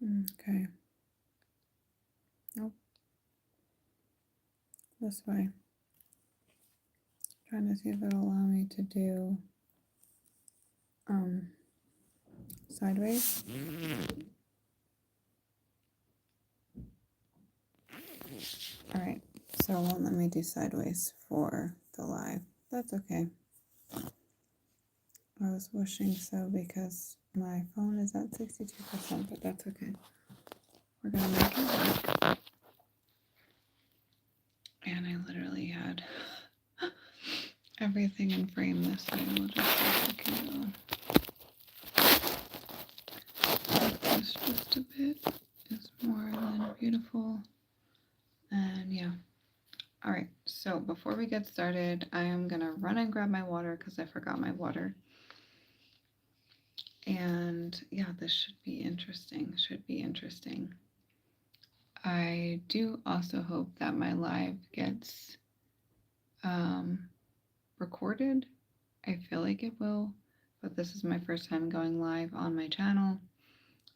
Okay. Nope. This way. Trying to see if it'll allow me to do sideways. All right, so it won't let me do sideways for the live. That's okay. I was wishing so because my phone is at 62%, but that's okay. We're gonna make it work. And I literally had everything in frame this way. We'll just see if I can go this just a bit. It's more than beautiful. And yeah. All right, so before we get started, I am gonna run and grab my water because I forgot my water. And yeah, this should be interesting. I do also hope that my live gets recorded. I feel like it will, but this is my first time going live on my channel,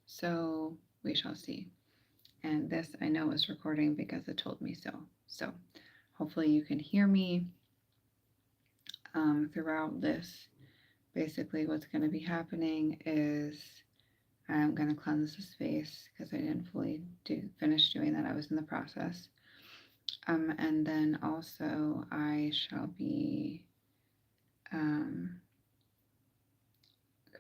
so we shall see. And this I know is recording because it told me so. So hopefully you can hear me throughout this. Basically what's going to be happening is I'm going to cleanse the space because I didn't fully finish doing that. I was in the process. And then also I shall be could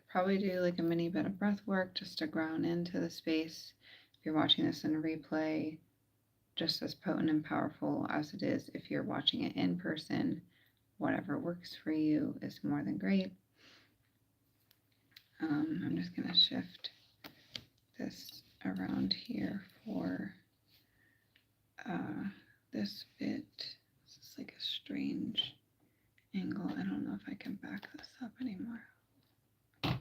probably do like a mini bit of breath work just to ground into the space. If you're watching this in a replay, just as potent and powerful as it is if you're watching it in person. Whatever works for you is more than great. I'm just going to shift this around here for this bit. This is like a strange angle. I don't know if I can back this up anymore. Let's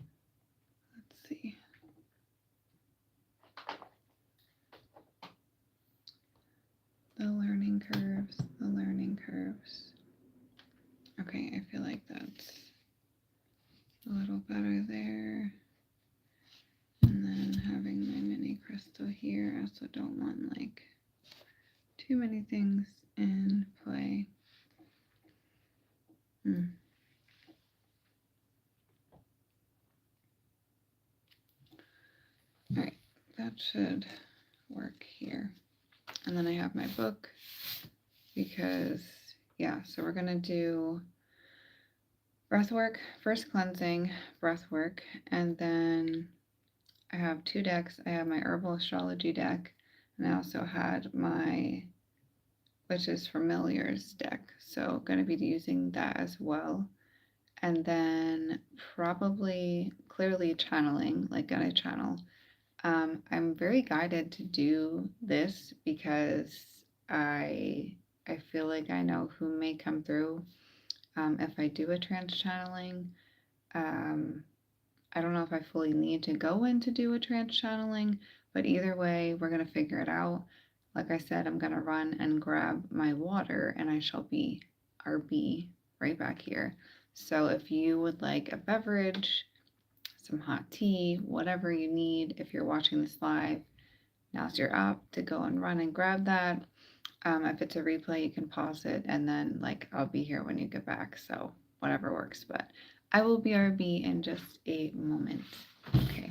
see. The learning curves. Okay, I feel like that's a little better there. And then having my mini crystal here. I also don't want like too many things in play. All right, that should work here. And then I have my book because, yeah, so we're gonna do breathwork, first cleansing, breathwork, and then I have two decks. I have my herbal astrology deck, and I also had my Witches Familiars deck. So going to be using that as well. And then probably clearly channeling, like gonna channel. I'm very guided to do this because I feel like I know who may come through if I do a trance channeling. I don't know if I fully need to go in to do a trance channeling, but either way, we're going to figure it out. Like I said, I'm going to run and grab my water and I shall be RB right back here. So if you would like a beverage, some hot tea, whatever you need, if you're watching this live, now's your op to go and run and grab that. If it's a replay, you can pause it and then like I'll be here when you get back. So whatever works, but I will be RB in just a moment. Okay.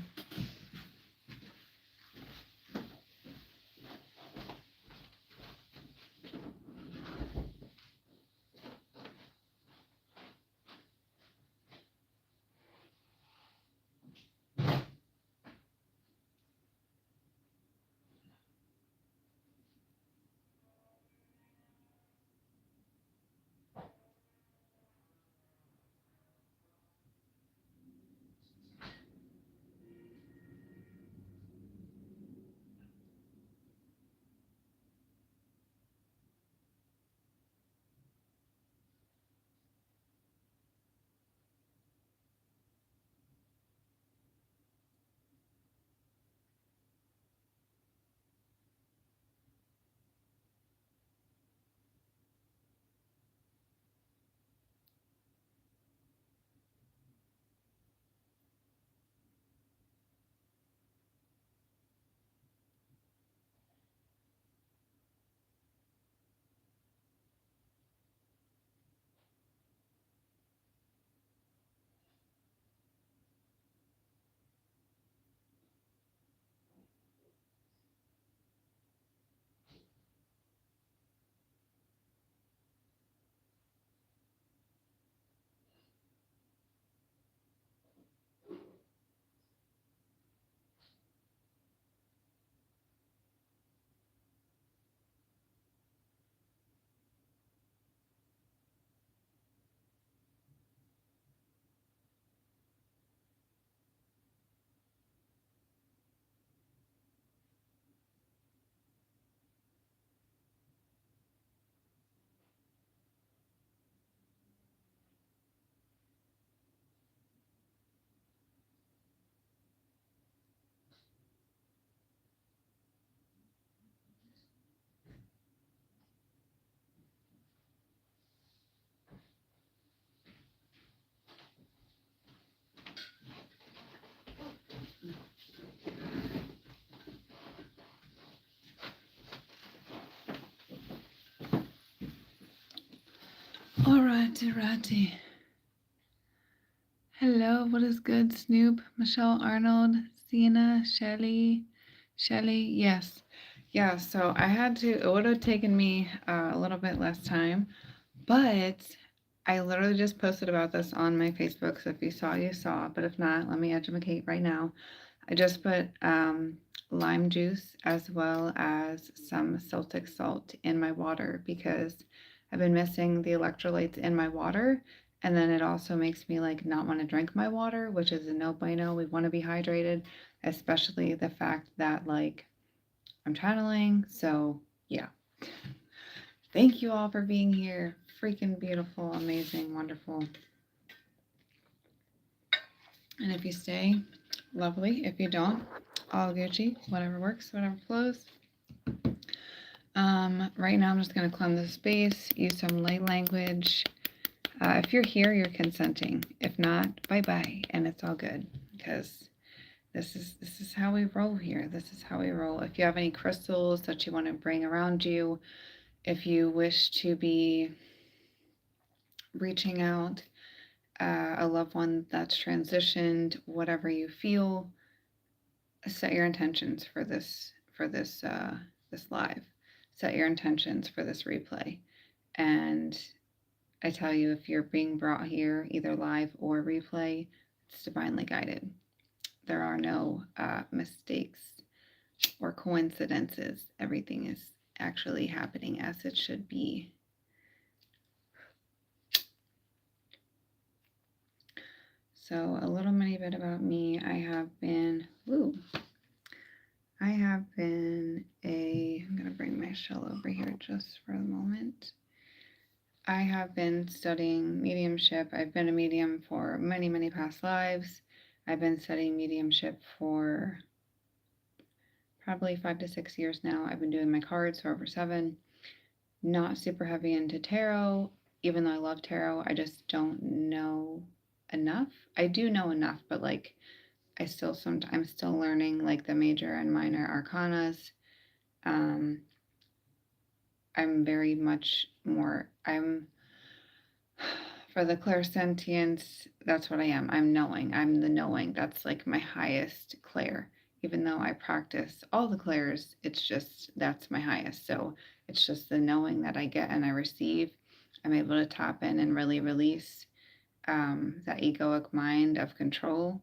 Alrighty. Hello, what is good, Snoop? Michelle Arnold, Sienna, Shelly, yes. Yeah, so I had to, it would have taken me a little bit less time, but I literally just posted about this on my Facebook, so if you saw, you saw, but if not, let me educate right now. I just put lime juice as well as some Celtic salt in my water because I've been missing the electrolytes in my water. And then it also makes me like not want to drink my water, which is a no bueno. We want to be hydrated, especially the fact that like I'm channeling. So yeah. Thank you all for being here. Freaking beautiful, amazing, wonderful. And if you stay, lovely. If you don't, all Gucci, whatever works, whatever flows. Right now I'm just going to cleanse the space, use some light language. If you're here, you're consenting. If not, bye-bye, and it's all good because this is how we roll here. This is how we roll. If you have any crystals that you want to bring around you, if you wish to be reaching out, a loved one that's transitioned, whatever you feel, set your intentions for this this live. Set your intentions for this replay. And I tell you, if you're being brought here, either live or replay, it's divinely guided. There are no mistakes or coincidences. Everything is actually happening as it should be. So a little mini bit about me. I have been I'm going to bring my shell over here just for a moment. I have been studying mediumship. I've been a medium for many, many past lives. I've been studying mediumship for probably 5 to 6 years now. I've been doing my cards for over 7. Not super heavy into tarot, even though I love tarot. I just don't know enough. I do know enough, but like I'm still learning like the major and minor arcanas. I'm very much more, for the clairsentience, that's what I am. I'm the knowing. That's like my highest clair. Even though I practice all the clairs, that's my highest. So it's just the knowing that I get and I receive. I'm able to tap in and really release that egoic mind of control.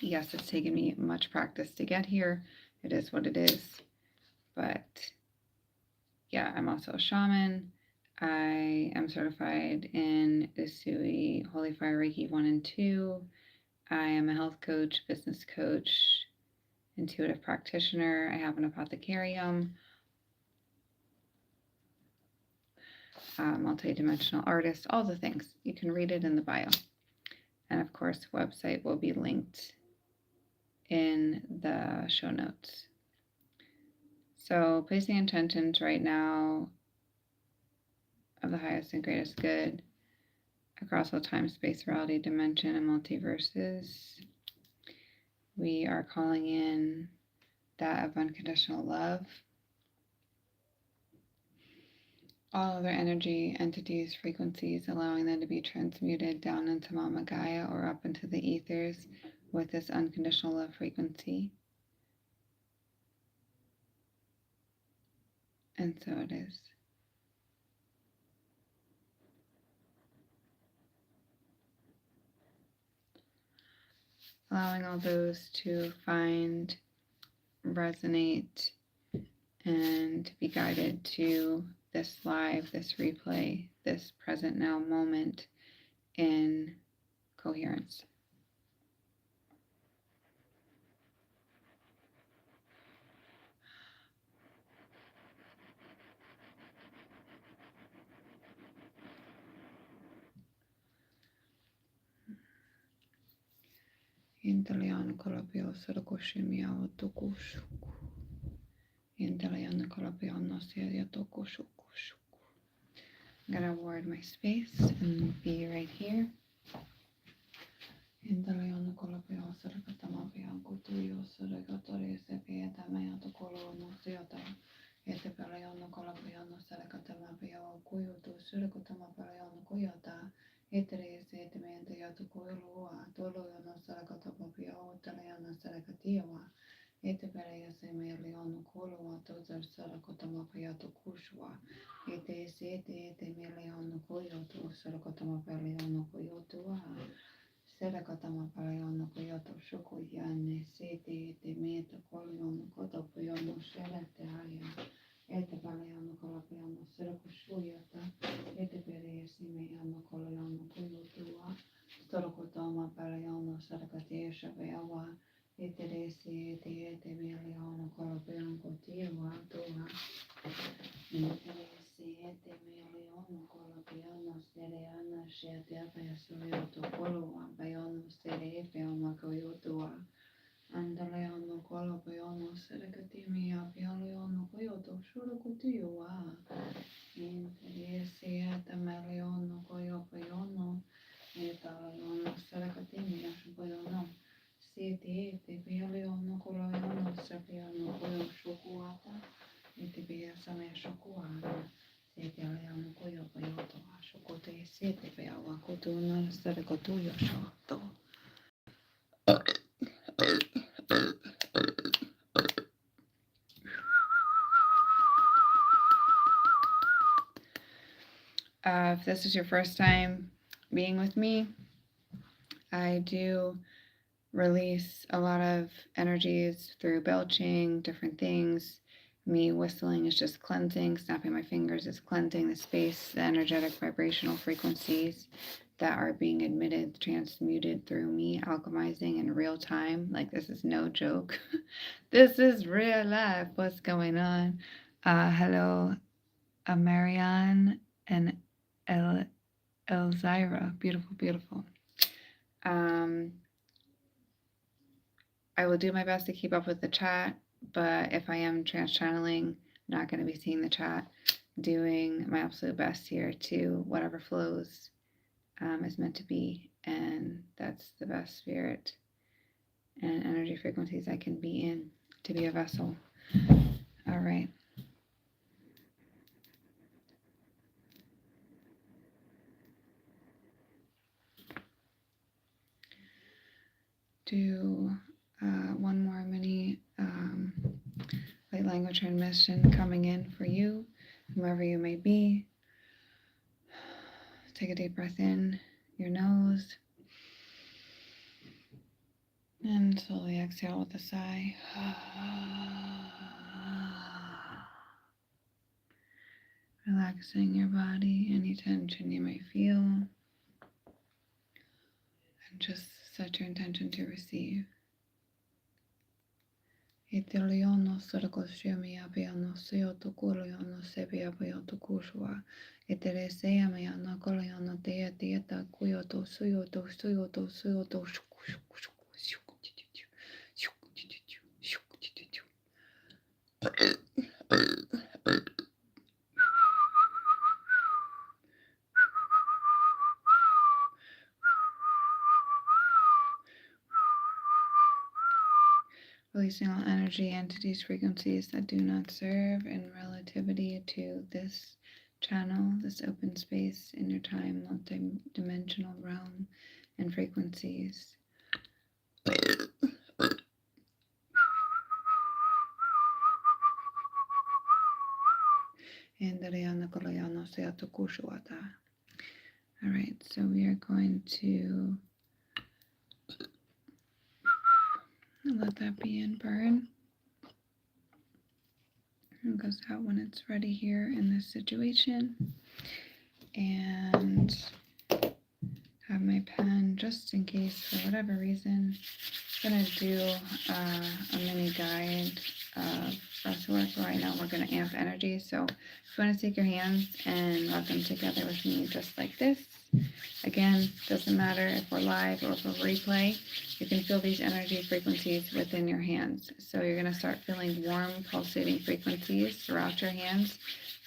Yes, it's taken me much practice to get here. It is what it is. But yeah, I'm also a shaman. I am certified in Usui, Holy Fire Reiki 1 and 2. I am a health coach, business coach, intuitive practitioner. I have an apothecarium, multi-dimensional artist, all the things. You can read it in the bio. And of course, the website will be linked in the show notes. So placing intentions right now of the highest and greatest good across all time, space, reality, dimension, and multiverses. We are calling in that of unconditional love. All other energy, entities, frequencies, allowing them to be transmuted down into Mama Gaia or up into the ethers with this unconditional love frequency. And so it is. Allowing all those to find, resonate, and be guided to this live, this replay, this present now moment in coherence. Intelian kolapio sarakoshimia otokushuku. Intelian kolapio nosia tokushuku. I'm gonna ward my space and be right here. Intelian kolapio sarakatamapia kutuyo sarakatore sepia tamaya tokolo nosiota. Etepelian kolapio no sarakatamapia kuyutu surakutamapia Sarakatiwa, Etepere Semeli on Koloa, Tozar Sarakotama Payato Kushwa, Ete Sete Temele on Koyoto, Sarakotama Pele on Koyotua, Sarakotama Pele on Koyoto, Shokoyane, Sete Temeta Kolion, Kotopoyono, Sherete Haya. Etepaleano Colapiano Sirakushuyata, Etepere Simeano Coliano Kuyutua, Storokotoma Paleano Sarakate Shabeawa, Eteresi Etemeliano Colapiano Cotiwa, Tua, Eteresi Etemeliano Colapiano Seriana Shetia Surioto Colua, Bayano Sere Feoma Coyotua. Andaleano kola payono serekatimi apialeano koyoto shurukutiwa. Interiesia tamaleono koyo payono. Etaleono serekatimi ashupayono. Siete pialeono koloyono sepiano koyo shukuata. Etipia same shukuata. Siete aleano koyo payoto. Shukute siete piawa kutuno serekotuyo shoto. If this is your first time being with me, I do release a lot of energies through belching, different things. Me whistling is just cleansing, snapping my fingers is cleansing the space, the energetic vibrational frequencies that are being emitted, transmuted through me, alchemizing in real time. Like, this is no joke. This is real life. What's going on? Hello, Marianne and Elzira. Beautiful, beautiful. I will do my best to keep up with the chat, but if I am trans-channeling, not going to be seeing the chat, doing my absolute best here to whatever flows is meant to be, and that's the best spirit and energy frequencies I can be in to be a vessel. All right. Do one more mini light language transmission coming in for you, whomever you may be. Take a deep breath in your nose and slowly exhale with a sigh. Relaxing your body, any tension you may feel, and just set your intention to receive. Italiano sarkoshemi apiano seoto kuliano sebi apiato kushwa. Iteresea meana koliano dea dieta kuyoto suyoto suyoto suyoto releasing all energy, entities, frequencies that do not serve in relativity to this channel, this open space in your time, multi-dimensional realm and frequencies. All right, so we are going to let that be in burn. It goes out when it's ready here in this situation. And have my pen just in case for whatever reason. I'm going to do a mini guide of breathwork. Right now we're going to amp energy. So if you want to take your hands and rub them together with me just like this. Again, doesn't matter if we're live or if we're replay, you can feel these energy frequencies within your hands. So you're going to start feeling warm, pulsating frequencies throughout your hands.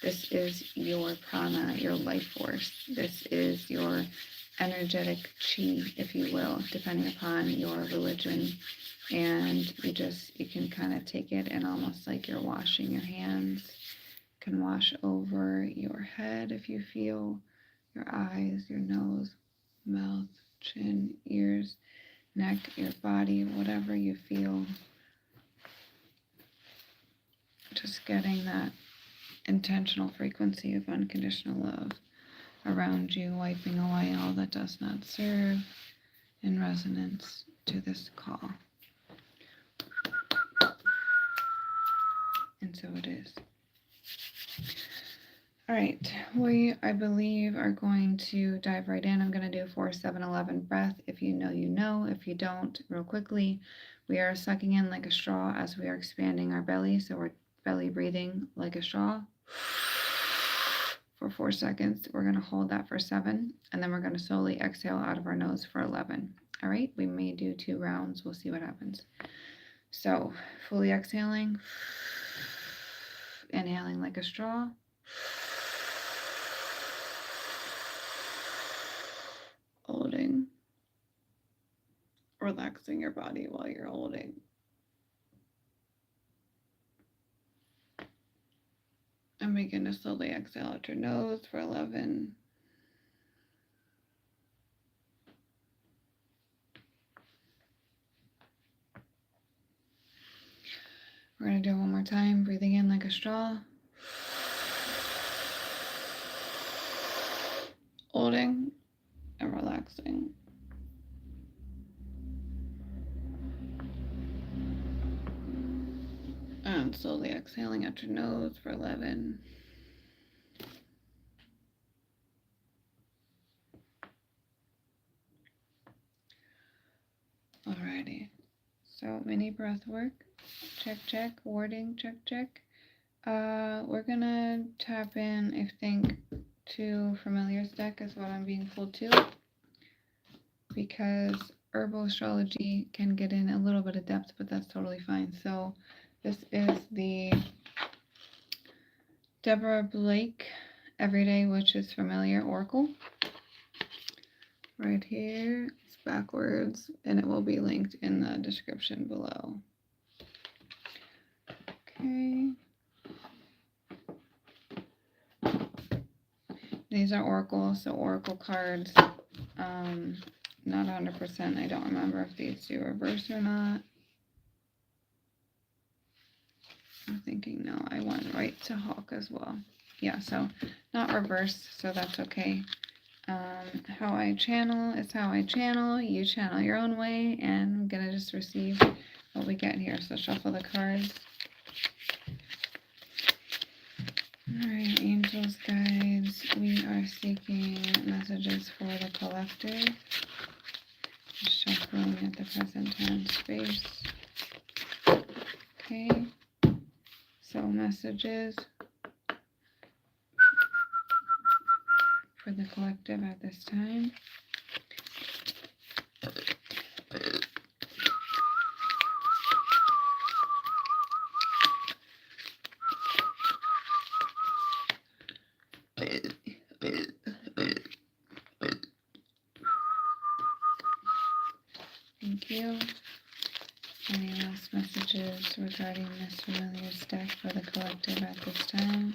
This is your prana, your life force. This is your energetic chi, if you will, depending upon your religion. And you can kind of take it and almost like you're washing your hands. You can wash over your head if you feel, your eyes, your nose, mouth, chin, ears, neck, your body, whatever you feel. Just getting that intentional frequency of unconditional love around you, wiping away all that does not serve in resonance to this call. And so it is. All right, I believe, are going to dive right in. I'm going to do 4, 7, 11 breath. If you know, you know. If you don't, real quickly, we are sucking in like a straw as we are expanding our belly. So we're belly breathing like a straw for 4 seconds. We're going to hold that for 7, and then we're going to slowly exhale out of our nose for 11. All right, we may do 2 rounds. We'll see what happens. So fully exhaling, inhaling like a straw, holding, relaxing your body while you're holding. And begin to slowly exhale out your nose for 11. We're going to do it one more time, breathing in like a straw, holding and relaxing. And slowly exhaling out your nose for 11. Alrighty, so mini breath work, check, check, wording, check, check. We're gonna tap in, I think, to Familiar's deck is what I'm being pulled to, because herbal astrology can get in a little bit of depth, but that's totally fine. So this is the Deborah Blake Everyday Witches Familiar Oracle. Right here, it's backwards, and it will be linked in the description below. Okay. These are oracles, so oracle cards. Not 100%. I don't remember if these do reverse or not. I'm thinking no, I went right to Hawk as well. Yeah, so not reverse, so that's okay. How I channel is how I channel. You channel your own way, and I'm gonna just receive what we get here. So shuffle the cards. Alright, angels, guides, we are seeking messages for the collective. Just shuffling at the present time space. Okay, so messages for the collective at this time. Thank you. Any last messages regarding this Familiar's deck for the collective at this time?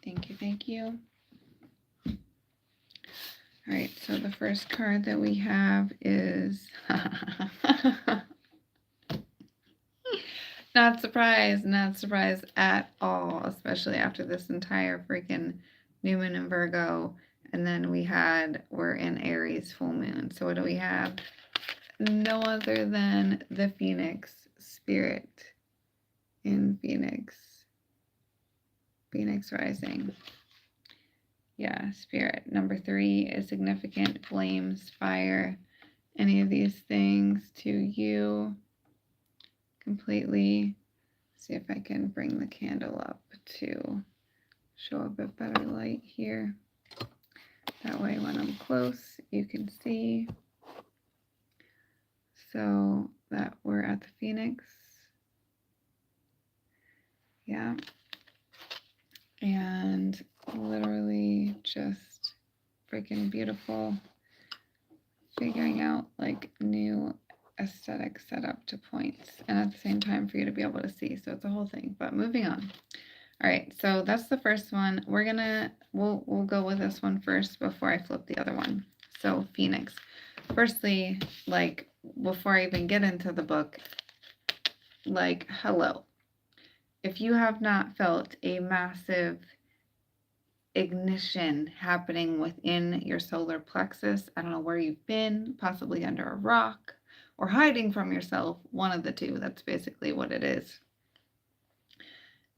Thank you, thank you. All right, so the first card that we have is not surprised at all, especially after this entire freaking new moon in Virgo. And then we're in Aries full moon. So what do we have? No other than the Phoenix spirit in Phoenix rising. Yeah, spirit. Number 3 is significant, flames, fire, any of these things to you completely. See if I can bring the candle up to show a bit better light here. That way when I'm close, you can see. So that we're at the Phoenix. Yeah. And literally just freaking beautiful. Figuring out like new aesthetic setup to points, and at the same time for you to be able to see. So it's a whole thing. But moving on. All right, so that's the first one. We'll go with this one first before I flip the other one. So Phoenix. Firstly, like before I even get into the book, like hello. If you have not felt a massive ignition happening within your solar plexus, I don't know where you've been, possibly under a rock or hiding from yourself, one of the two. That's basically what it is.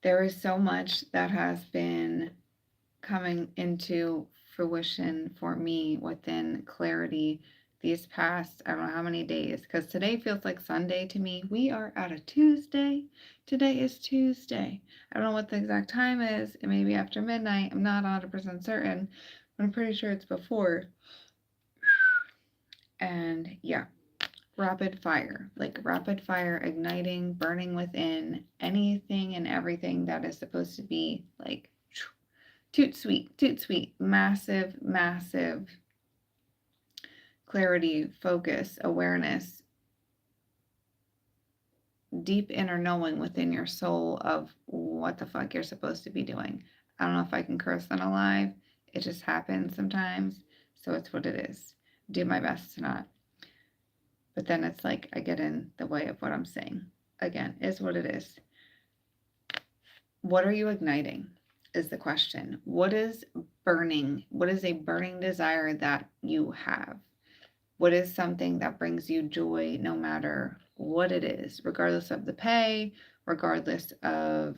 There is so much that has been coming into fruition for me within clarity these past, I don't know how many days, because today feels like Sunday to me. We are at a Tuesday. Today is Tuesday. I don't know what the exact time is. It may be after midnight. I'm not 100% certain, but I'm pretty sure it's before. And yeah, rapid fire, like rapid fire, igniting, burning within anything and everything that is supposed to be like toot sweet, massive, massive clarity, focus, awareness, deep inner knowing within your soul of what the fuck you're supposed to be doing. I don't know if I can curse on a live. It just happens sometimes. So it's what it is. Do my best to not. But then it's like I get in the way of what I'm saying. Again, is what it is. What are you igniting is the question. What is burning? What is a burning desire that you have? What is something that brings you joy no matter what it is, regardless of the pay, regardless of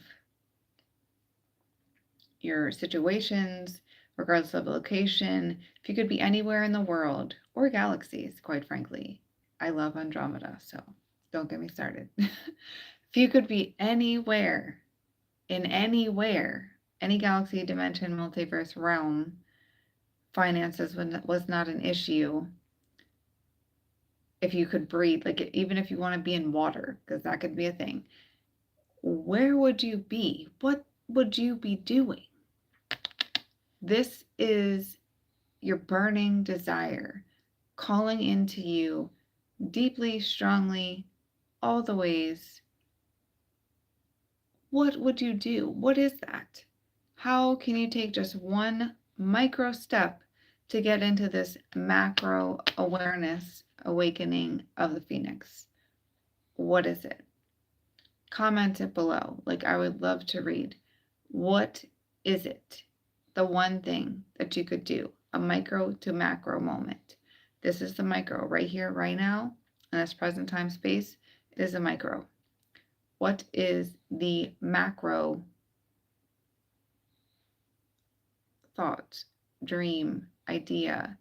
your situations, regardless of the location? If you could be anywhere in the world or galaxies, quite frankly. I love Andromeda, so don't get me started. If you could be anywhere, in anywhere, any galaxy, dimension, multiverse, realm, finances was not an issue. If you could breathe, like even if you want to be in water, because that could be a thing, where would you be? What would you be doing? This is your burning desire calling into you deeply, strongly, all the ways. What would you do? What is that? How can you take just one micro step to get into this macro awareness awakening of the Phoenix? What is it? Comment it below. Like, I would love to read. What is it? The one thing that you could do, a micro to macro moment. This is the micro right here, right now, in this present time space. It is a micro. What is the macro thought, dream, idea,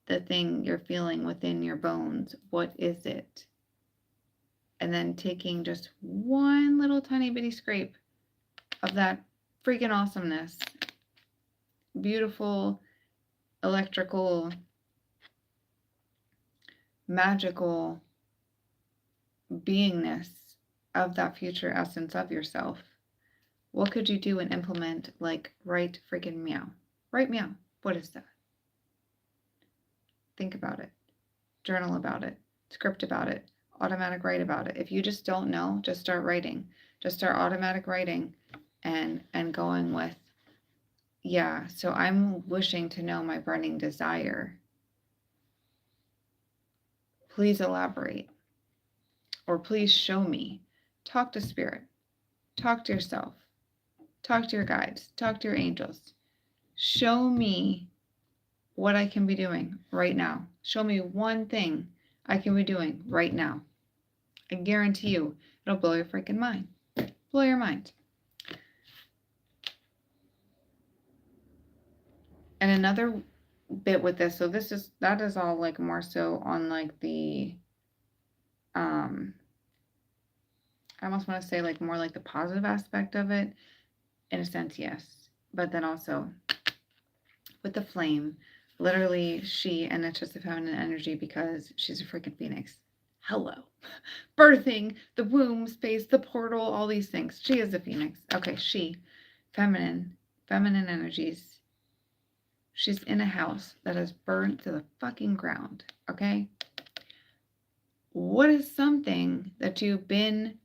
the thing you're feeling within your bones? What is it? And then taking just one little tiny bitty scrape of that freaking awesomeness, beautiful, electrical, magical beingness of that future essence of yourself. What could you do and implement, like right freaking meow? Right meow. What is that? Think about it. Journal about it. Script about it. Automatic write about it. If you just don't know, just start writing. Just start automatic writing and going with, yeah, so I'm wishing to know my burning desire. Please elaborate. Or please show me. Talk to spirit. Talk to yourself. Talk to your guides. Talk to your angels. Show me what I can be doing right now. Show me one thing I can be doing right now. I guarantee you, it'll blow your freaking mind. Blow your mind. And another bit with this, so that is all like more so on like the, I almost want to say like more like the positive aspect of it. In a sense, yes. But then also with the flame, literally and it's just a feminine energy because she's a freaking phoenix. Hello. Birthing, the womb space, the portal, all these things. She is a phoenix. Okay, feminine energies. She's in a house that is burnt to the fucking ground, okay? What is something that you've been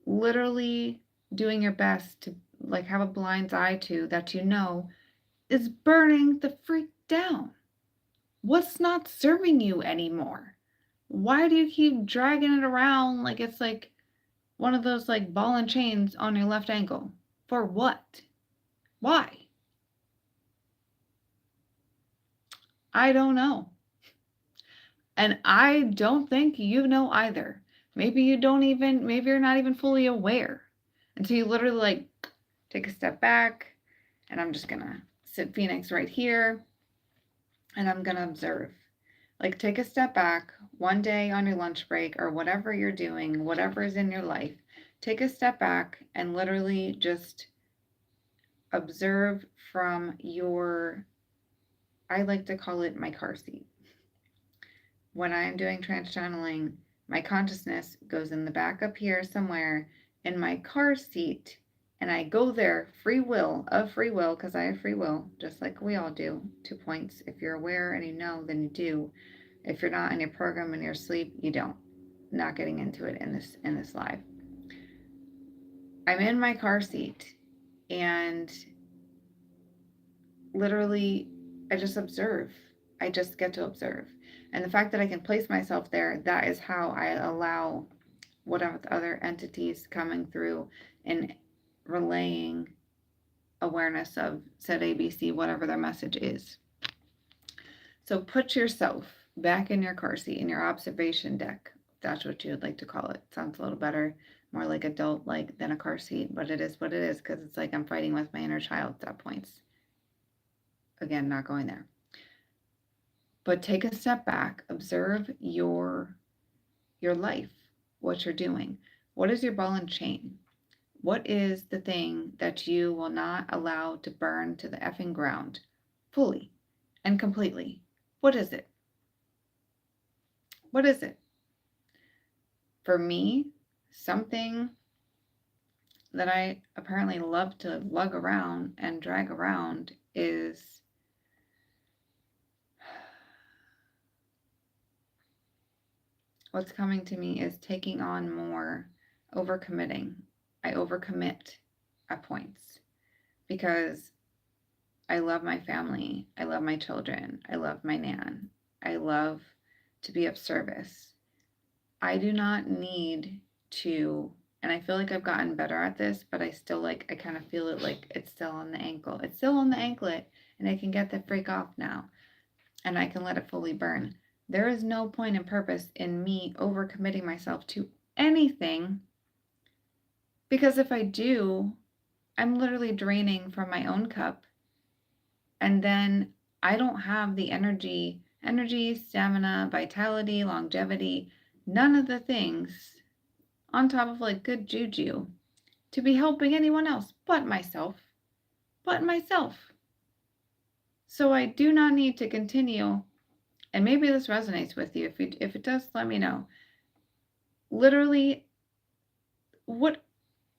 literally doing your best to like have a blind eye to, that you know is burning the freak down? What's not serving you anymore? Why do you keep dragging it around like it's like one of those like ball and chains on your left ankle? For what? Why? I don't know. And I don't think you know either. Maybe you're not even fully aware until you literally like take a step back, and I'm just gonna sit Phoenix right here and I'm gonna observe. Like, take a step back one day on your lunch break or whatever you're doing, whatever is in your life. Take a step back and literally just observe from your, I like to call it my car seat. When I'm doing trance channeling, my consciousness goes in the back up here somewhere in my car seat, and I go there free will, because I have free will, just like we all do. 2 points. If you're aware and you know, then you do. If you're not in your program and you're asleep, you don't. Not getting into it in this live. I'm in my car seat, and literally I just observe. I just get to observe. And the fact that I can place myself there, that is how I allow whatever other entities coming through and relaying awareness of said ABC, whatever their message is. So put yourself back in your car seat, in your observation deck, if that's what you would like to call it. Sounds a little better, more like adult like than a car seat, but it is what it is, because it's like I'm fighting with my inner child at points. Again, not going there. But take a step back, observe your life, what you're doing. What is your ball and chain? What is the thing that you will not allow to burn to the effing ground fully and completely? What is it? What is it? For me, something that I apparently love to lug around and drag around is what's coming to me is taking on more, overcommitting. I overcommit at points because I love my family. I love my children. I love my nan. I love to be of service. I do not need to, and I feel like I've gotten better at this, but I still I kind of feel it like it's still on the ankle. It's still on the anklet, and I can get the freak off now, and I can let it fully burn. There is no point and purpose in me overcommitting myself to anything, because if I do, I'm literally draining from my own cup, and then I don't have the energy, stamina, vitality, longevity, none of the things on top of like good juju to be helping anyone else but myself. So I do not need to continue. And maybe this resonates with you. If it does, let me know. Literally,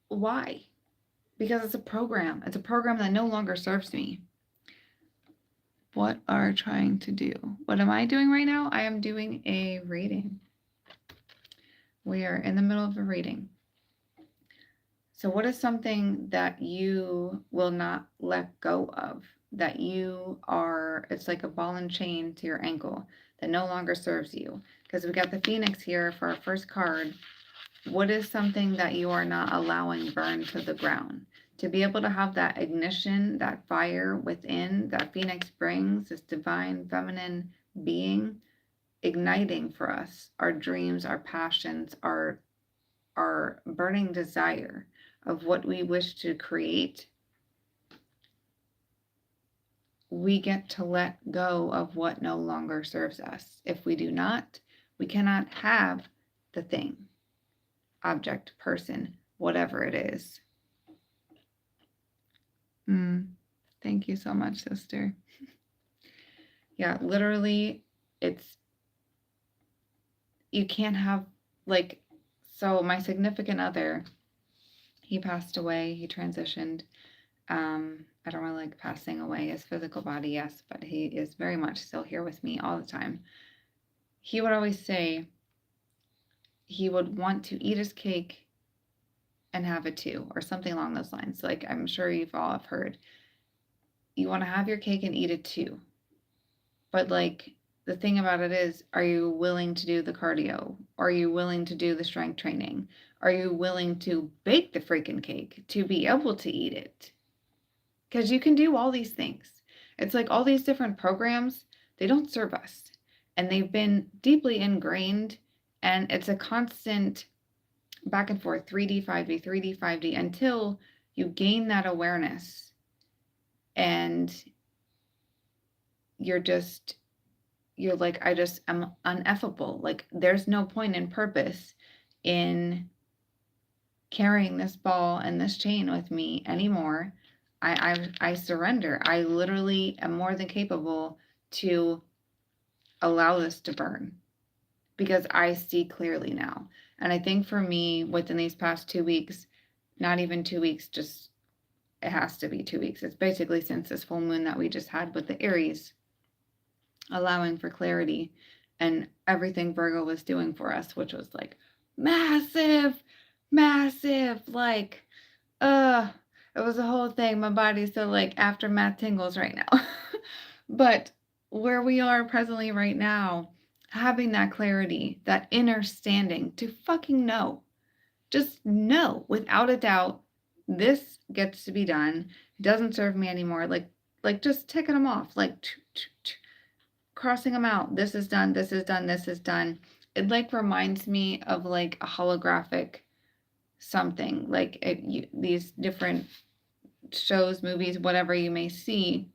why? Because it's a program. It's a program that no longer serves me. What are trying to do? What am I doing right now? I am doing a reading. We are in the middle of a reading. So what is something that you will not let go of? That you are, it's like a ball and chain to your ankle that no longer serves you. Because we got the Phoenix here for our first card. What is something that you are not allowing burn to the ground? To be able to have that ignition, that fire within that Phoenix brings, this divine feminine being, igniting for us, our dreams, our passions, our burning desire of what we wish to create. We get to let go of what no longer serves us. If we do not, we cannot have the thing, object, person, whatever it is. Thank you so much, sister. Yeah, literally, you can't have, so my significant other, he passed away, he transitioned. I don't really like passing away, his physical body, yes, but he is very much still here with me all the time. He would always say he would want to eat his cake and have it too, or something along those lines. Like, I'm sure you've all have heard, you want to have your cake and eat it too. But like, the thing about it is, are you willing to do the cardio? Are you willing to do the strength training? Are you willing to bake the freaking cake to be able to eat it? Because you can do all these things. It's like all these different programs, they don't serve us. And they've been deeply ingrained, and it's a constant back and forth, 3D, 5D, 3D, 5D, until you gain that awareness and you're like, I'm uneffable. Like, there's no point in purpose in carrying this ball and this chain with me anymore. I surrender. I literally am more than capable to allow this to burn because I see clearly now. And I think for me, within these past 2 weeks, not even 2 weeks, just it has to be 2 weeks. It's basically since this full moon that we just had with the Aries, allowing for clarity and everything Virgo was doing for us, which was like massive, like, it was a whole thing. My body's still like aftermath tingles right now. But where we are presently right now, having that clarity, that inner standing to fucking know, just know without a doubt, this gets to be done. It doesn't serve me anymore. Like just ticking them off, like crossing them out. This is done. This is done. This is done. It like reminds me of like a holographic something, like these different shows, movies, whatever you may see,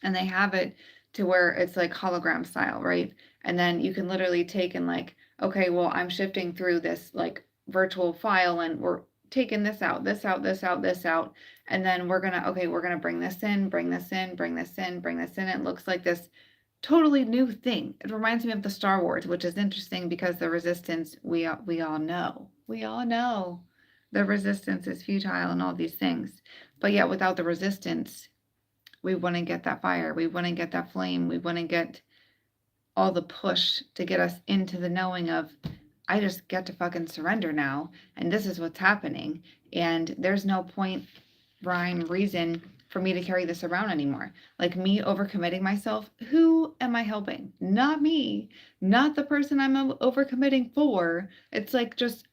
and they have it to where it's like hologram style, right? And then you can literally take and like, okay, well, I'm shifting through this like virtual file and we're taking this out, this out, this out, this out. And then we're gonna bring this in, bring this in, bring this in, bring this in. It looks like this totally new thing. It reminds me of the Star Wars, which is interesting because the resistance, we all know the resistance is futile and all these things. But yet without the resistance, we wouldn't get that fire. We wouldn't get that flame. We wouldn't get all the push to get us into the knowing of, I just get to fucking surrender now. And this is what's happening. And there's no point, rhyme, reason for me to carry this around anymore. Like me overcommitting myself, who am I helping? Not me, not the person I'm overcommitting for. It's like just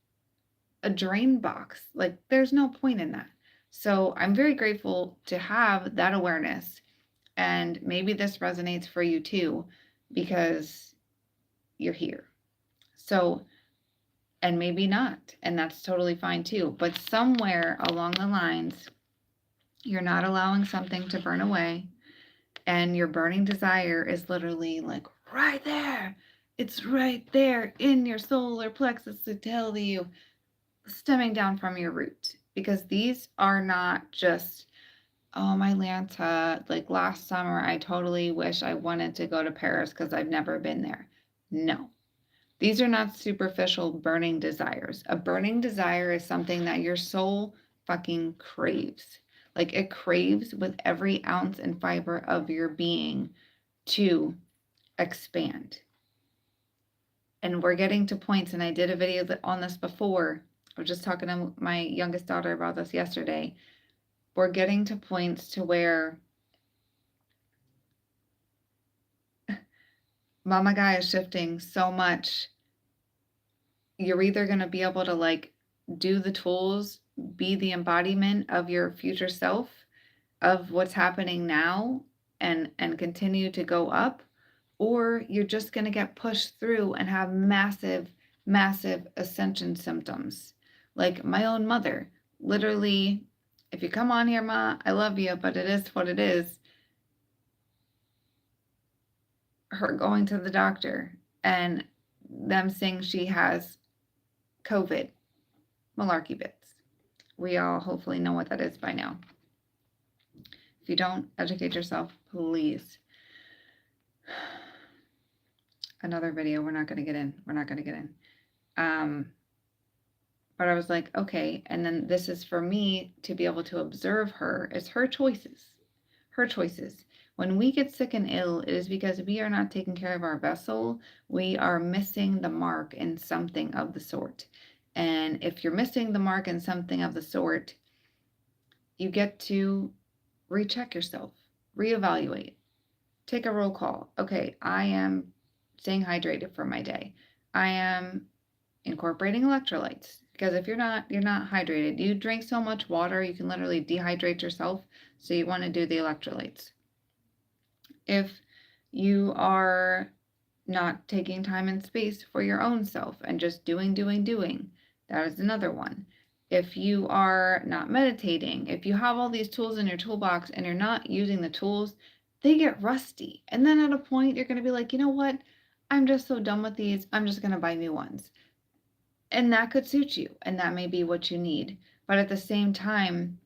a drain box. Like there's no point in that. So I'm very grateful to have that awareness. And maybe this resonates for you too, because you're here. So, and maybe not, and that's totally fine too. But somewhere along the lines, you're not allowing something to burn away, and your burning desire is literally like right there. It's right there in your solar plexus to tell you, stemming down from your root. Because these are not just, oh, my Lanta, like last summer, I totally wish I wanted to go to Paris because I've never been there. No, these are not superficial burning desires. A burning desire is something that your soul fucking craves. Like it craves with every ounce and fiber of your being to expand. And we're getting to points, and I did a video on this before. I was just talking to my youngest daughter about this yesterday. We're getting to points to where Mama Gaia is shifting so much. You're either going to be able to like do the tools, be the embodiment of your future self, of what's happening now, and continue to go up, or you're just going to get pushed through and have massive ascension symptoms. Like my own mother, literally, if you come on here, Ma, I love you, but it is what it is. Her going to the doctor and them saying she has COVID. Malarkey bits. We all hopefully know what that is by now. If you don't, educate yourself, please. Another video we're not going to get in. But I was like, okay, and then this is for me to be able to observe her. It's her choices. When we get sick and ill, it is because we are not taking care of our vessel. We are missing the mark in something of the sort. And if you're missing the mark in something of the sort, you get to recheck yourself, reevaluate, take a roll call. Okay, I am staying hydrated for my day. I am incorporating electrolytes, because if you're not hydrated. You drink so much water, you can literally dehydrate yourself. So you want to do the electrolytes. If you are not taking time and space for your own self and just doing, that is another one. If you are not meditating, if you have all these tools in your toolbox and you're not using the tools, they get rusty. And then at a point, you're going to be like, you know what? I'm just so done with these. I'm just going to buy new ones. And that could suit you, and that may be what you need. But at the same time,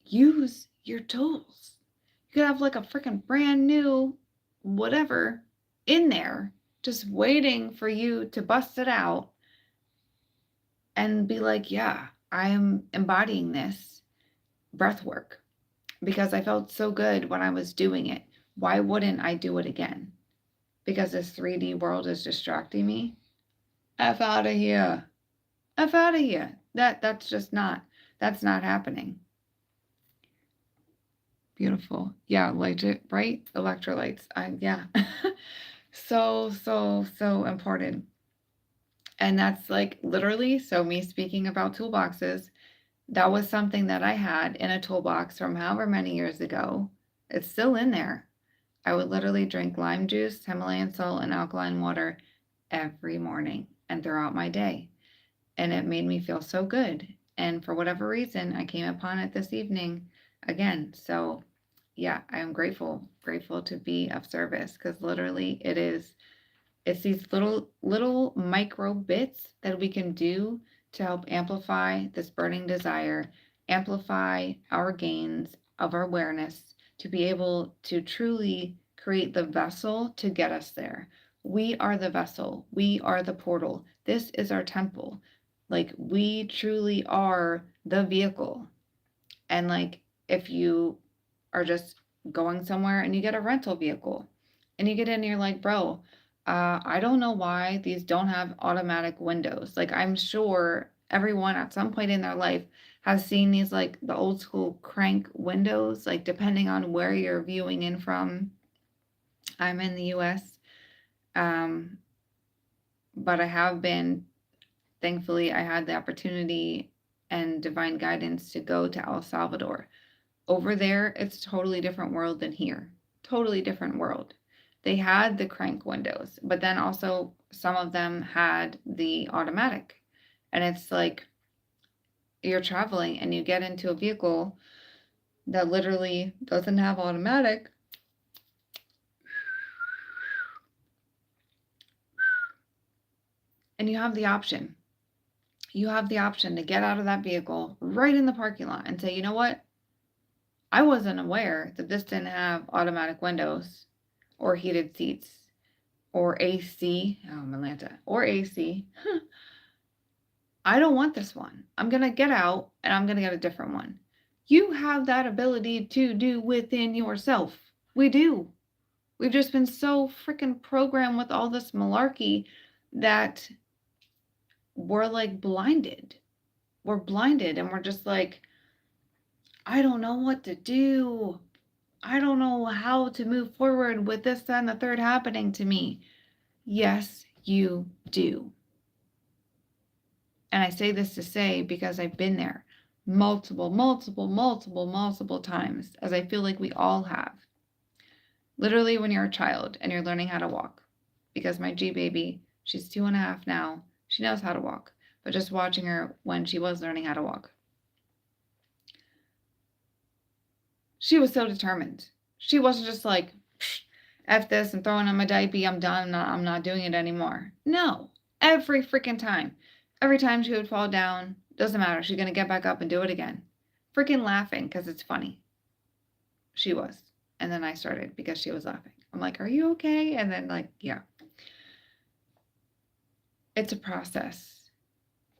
use your tools. You could have like a freaking brand new whatever in there, just waiting for you to bust it out and be like, yeah, I'm embodying this breath work because I felt so good when I was doing it. Why wouldn't I do it again? Because this 3D world is distracting me? F out of here. F out of here. That's not happening. Beautiful. Yeah, legit, right? Electrolytes. Yeah. So important. And that's like literally, so me speaking about toolboxes, that was something that I had in a toolbox from however many years ago. It's still in there. I would literally drink lime juice, Himalayan salt, and alkaline water every morning and throughout my day. And it made me feel so good. And for whatever reason, I came upon it this evening again. So yeah, I am grateful to be of service, because literally it's these little micro bits that we can do to help amplify this burning desire, amplify our gains of our awareness, to be able to truly create the vessel to get us there. We are the vessel. We are the portal. This is our temple. Like, we truly are the vehicle. And like, if you are just going somewhere and you get a rental vehicle and you get in and you're like, bro, I don't know why these don't have automatic windows. Like, I'm sure everyone at some point in their life has seen these, like the old school crank windows, like depending on where you're viewing in from. I'm in the US, but I have been, thankfully, I had the opportunity and divine guidance to go to El Salvador. Over there, it's a totally different world than here. Totally different world. They had the crank windows, but then also some of them had the automatic. And it's like you're traveling and you get into a vehicle that literally doesn't have automatic. And you have the option. You have the option to get out of that vehicle right in the parking lot and say, you know what? I wasn't aware that this didn't have automatic windows or heated seats or AC. Oh, I'm in Atlanta. Or AC. I don't want this one. I'm going to get out and I'm going to get a different one. You have that ability to do within yourself. We do. We've just been so freaking programmed with all this malarkey that we're like blinded. We're blinded and we're just like, I don't know what to do. I don't know how to move forward with this, that, and the third happening to me. Yes, you do. And I say this to say, because I've been there multiple times, as I feel like we all have. Literally, when you're a child and you're learning how to walk. Because my G baby, she's 2.5 now. She knows how to walk. But just watching her when she was learning how to walk, she was so determined. She wasn't just like, F this and throwing on my diaper, I'm done, I'm not doing it anymore. No, every freaking time. Every time she would fall down, doesn't matter, she's going to get back up and do it again. Freaking laughing because it's funny. She was. And then I started because she was laughing. I'm like, are you okay? And then like, yeah. It's a process.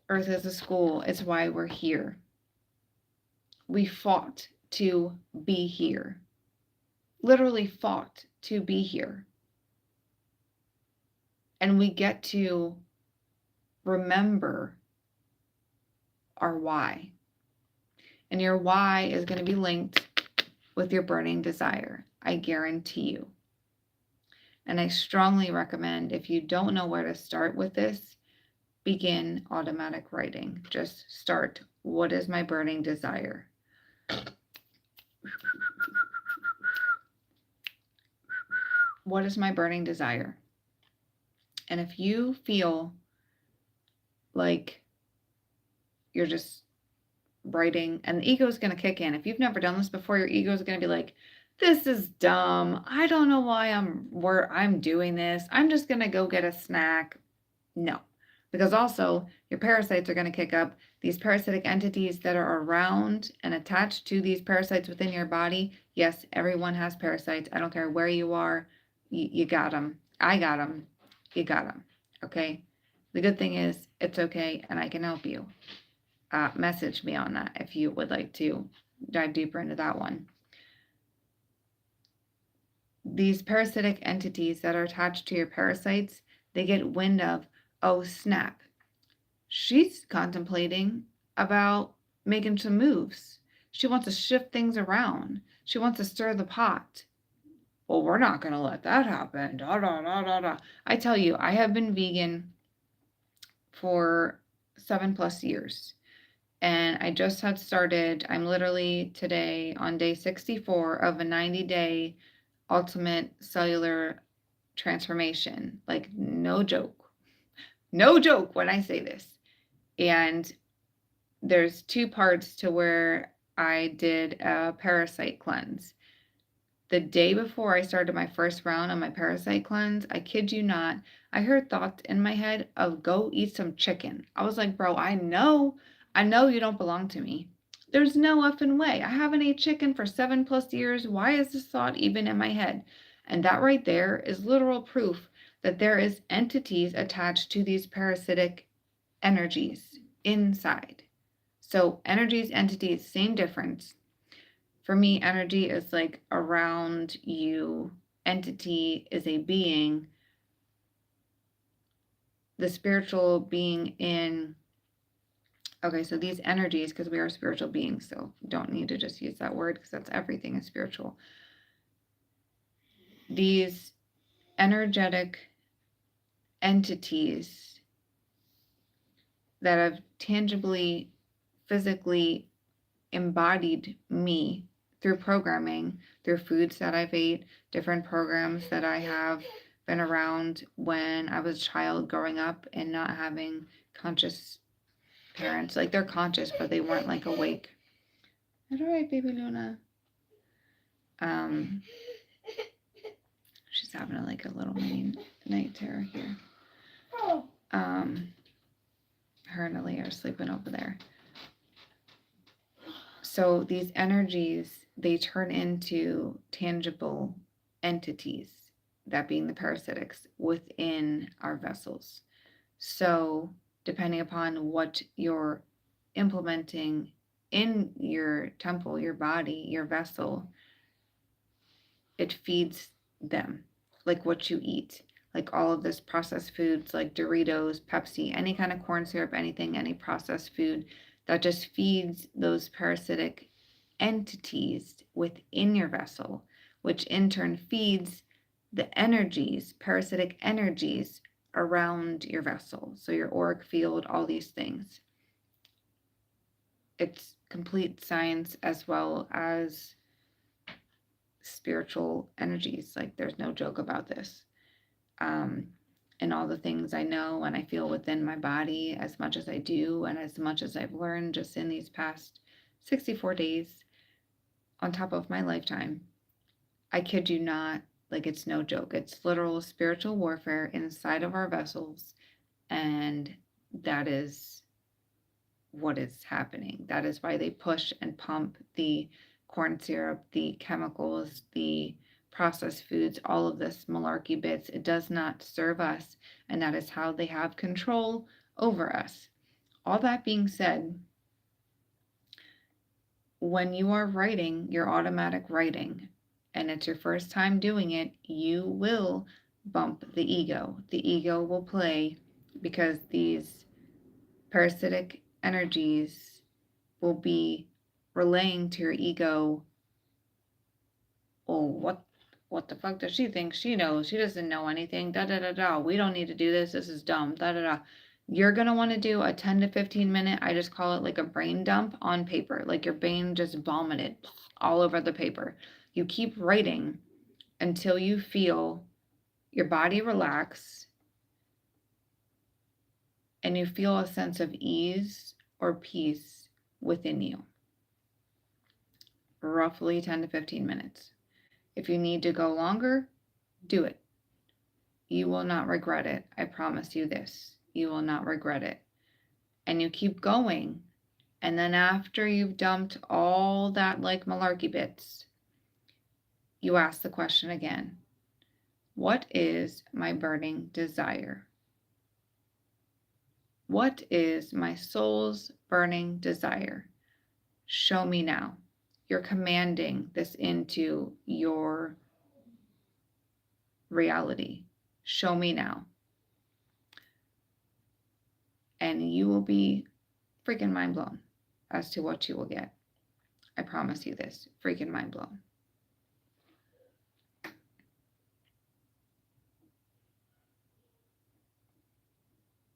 Earth is a school. It's why we're here. We fought to be here. Literally fought to be here. And we get to remember our why. And your why is going to be linked with your burning desire. I guarantee you. And I strongly recommend, if you don't know where to start with this, begin automatic writing. Just start. What is my burning desire? What is my burning desire? And if you feel like you're just writing, and the ego is going to kick in. If you've never done this before, your ego is going to be like, this is dumb. I don't know why I'm doing this. I'm just going to go get a snack. No, because also your parasites are going to kick up. These parasitic entities that are around and attached to these parasites within your body. Yes, everyone has parasites. I don't care where you are. You got them. I got them. You got them. Okay. The good thing is it's okay, and I can help you. Message me on that if you would like to dive deeper into that one. These parasitic entities that are attached to your parasites, they get wind of, oh snap, she's contemplating about making some moves. She wants to shift things around. She wants to stir the pot. Well, we're not going to let that happen. Da, da, da, da, da. I tell you, I have been vegan for 7+ years. And I just had started, I'm literally today on day 64 of a 90-day ultimate cellular transformation. Like, no joke. No joke when I say this. And there's 2 parts to where I did a parasite cleanse. The day before I started my first round on my parasite cleanse, I kid you not, I heard thoughts in my head of go eat some chicken. I was like, bro, I know you don't belong to me. There's no effing way. I haven't ate chicken for 7+ years. Why is this thought even in my head? And that right there is literal proof that there is entities attached to these parasitic energies inside. So energies, entities, same difference. For me, energy is like around you. Entity is a being. The spiritual being in. Okay, so these energies, because we are spiritual beings, so don't need to just use that word because that's everything is spiritual. These energetic entities that have tangibly, physically embodied me through programming, through foods that I've ate, different programs that I have been around when I was a child growing up and not having conscious parents. Like, they're conscious, but they weren't like awake. All right, baby Luna. She's having a little mini night terror here. Her and Aaliyah are sleeping over there. So these energies, they turn into tangible entities, that being the parasitics, within our vessels. So depending upon what you're implementing in your temple, your body, your vessel, it feeds them, like what you eat. Like all of this processed foods like Doritos, Pepsi, any kind of corn syrup, anything, any processed food that just feeds those parasitic entities within your vessel, which in turn feeds the energies, parasitic energies around your vessel. So your auric field, all these things. It's complete science as well as spiritual energies. Like, there's no joke about this. And all the things I know and I feel within my body, as much as I do and as much as I've learned just in these past 64 days on top of my lifetime, I kid you not, like, it's no joke. It's literal spiritual warfare inside of our vessels, and that is what is happening. That is why they push and pump the corn syrup, the chemicals, the processed foods, all of this malarkey bits. It does not serve us, and that is how they have control over us. All that being said, when you are writing your automatic writing and it's your first time doing it, you will bump the ego. The ego will play because these parasitic energies will be relaying to your ego, oh, what the fuck does she think she knows? She doesn't know anything. Da da da da. We don't need to do this. This is dumb. Da da da. You're going to want to do a 10 to 15 minute, I just call it like a brain dump on paper. Like your brain just vomited all over the paper. You keep writing until you feel your body relax and you feel a sense of ease or peace within you. Roughly 10 to 15 minutes. If you need to go longer, do it. You will not regret it. I promise you this. You will not regret it. And you keep going. And then after you've dumped all that like malarkey bits, you ask the question again. What is my burning desire? What is my soul's burning desire? Show me now. You're commanding this into your reality. Show me now. And you will be freaking mind blown as to what you will get. I promise you this. Freaking mind blown.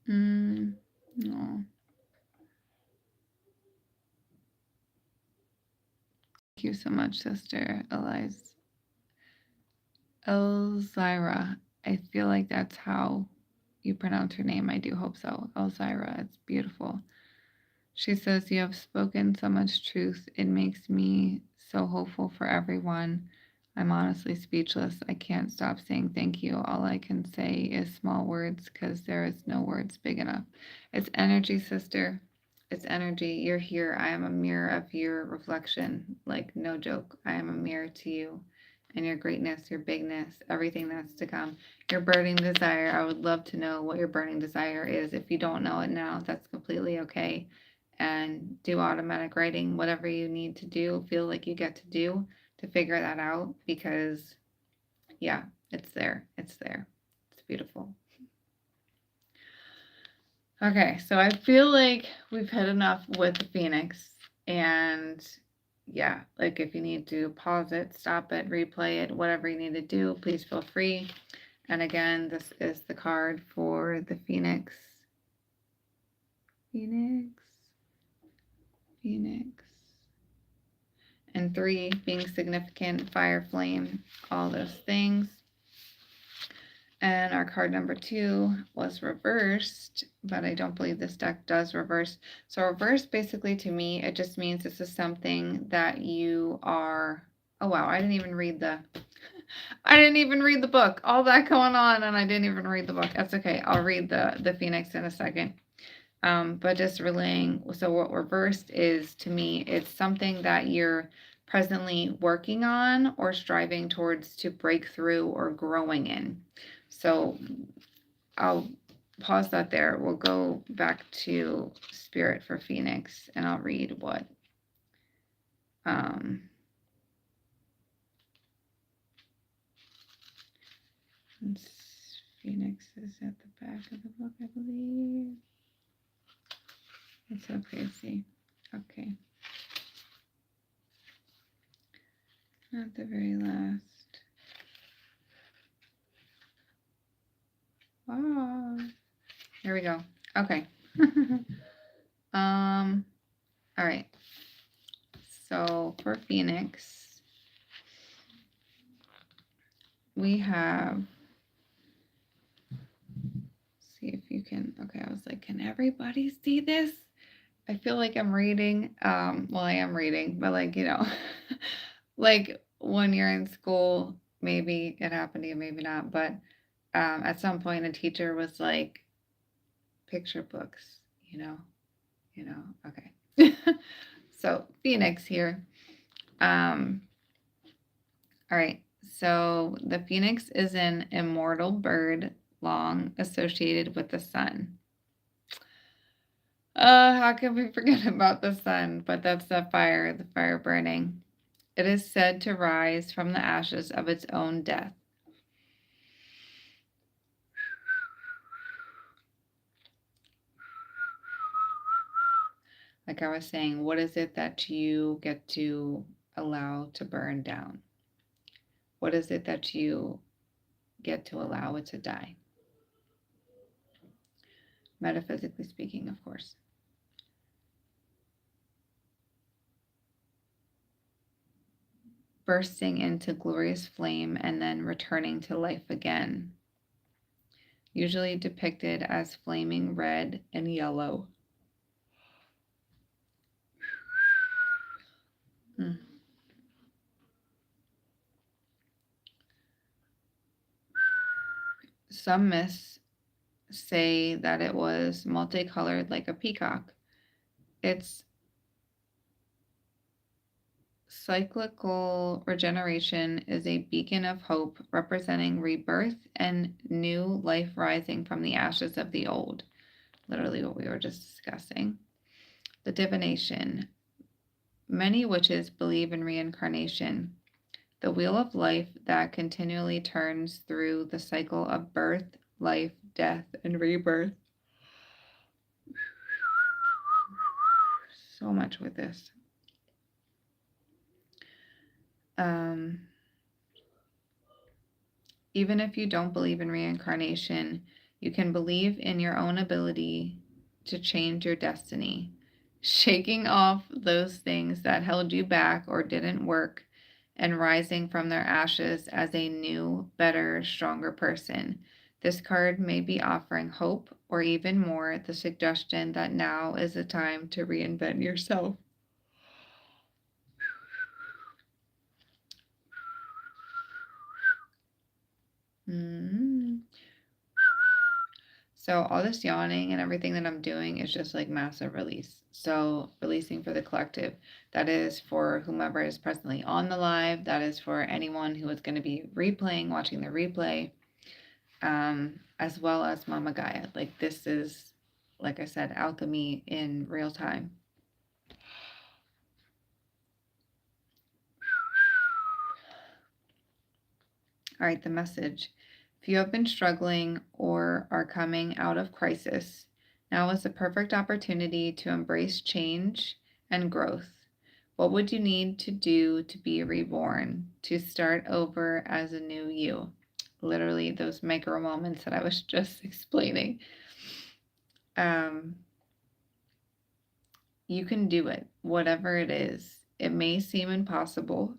No. Thank you so much, Sister Elzira. I feel like that's how you pronounce her name. I do hope so. Elzira. It's beautiful. She says, you have spoken so much truth. It makes me so hopeful for everyone. I'm honestly speechless. I can't stop saying thank you. All I can say is small words because there is no words big enough. It's energy, sister. It's energy. You're here. I am a mirror of your reflection. Like, no joke. I am a mirror to you and your greatness, your bigness, everything that's to come. Your burning desire. I would love to know what your burning desire is. If you don't know it now, that's completely okay. And do automatic writing, whatever you need to do, feel like you get to do to figure that out, because yeah, it's there. It's there. It's beautiful. Okay, so I feel like we've had enough with the Phoenix, and yeah, like if you need to pause it, stop it, replay it, whatever you need to do, please feel free. And again, this is the card for the Phoenix. And 3 being significant, fire, flame, all those things. And our card number 2 was reversed, but I don't believe this deck does reverse. So reverse, basically to me, it just means this is something that you are, oh wow, I didn't even read the book. All that going on and I didn't even read the book. That's okay. I'll read the Phoenix in a second. But just relaying, so what reversed is, to me, it's something that you're presently working on or striving towards to break through or growing in. So I'll pause that there. We'll go back to Spirit for Phoenix and I'll read what Phoenix is at the back of the book, I believe. It's so crazy. Okay. Not the very last. Wow. Here we go. Okay. All right. So for Phoenix, we have, see if you can, okay, I was like, can everybody see this? I feel like I'm reading, well, I am reading, but like, you know, like when you're in school, maybe it happened to you, maybe not, but at some point a teacher was like, picture books, you know, okay. So Phoenix here. All right. So the Phoenix is an immortal bird long associated with the sun. How can we forget about the sun? But that's the fire burning. It is said to rise from the ashes of its own death. Like I was saying, what is it that you get to allow to burn down? What is it that you get to allow it to die? Metaphysically speaking, of course. Bursting into glorious flame and then returning to life again. Usually depicted as flaming red and yellow. Some myths say that it was multicolored like a peacock. Its cyclical regeneration is a beacon of hope, representing rebirth and new life rising from the ashes of the old. Literally what we were just discussing. The divination. Many witches believe in reincarnation, the wheel of life that continually turns through the cycle of birth, life, death, and rebirth. So much with this. Even if you don't believe in reincarnation, you can believe in your own ability to change your destiny, shaking off those things that held you back or didn't work, and rising from their ashes as a new, better, stronger person. This card may be offering hope, or even more, the suggestion that now is the time to reinvent yourself. So all this yawning and everything that I'm doing is just like massive release. So releasing for the collective. That is for whomever is presently on the live. That is for anyone who is going to be replaying, watching the replay, as well as Mama Gaia. Like this is, like I said, alchemy in real time. All right, the message. If you have been struggling or are coming out of crisis, now is the perfect opportunity to embrace change and growth. What would you need to do to be reborn, to start over as a new you? Literally those micro moments that I was just explaining. You can do it, whatever it is. It may seem impossible.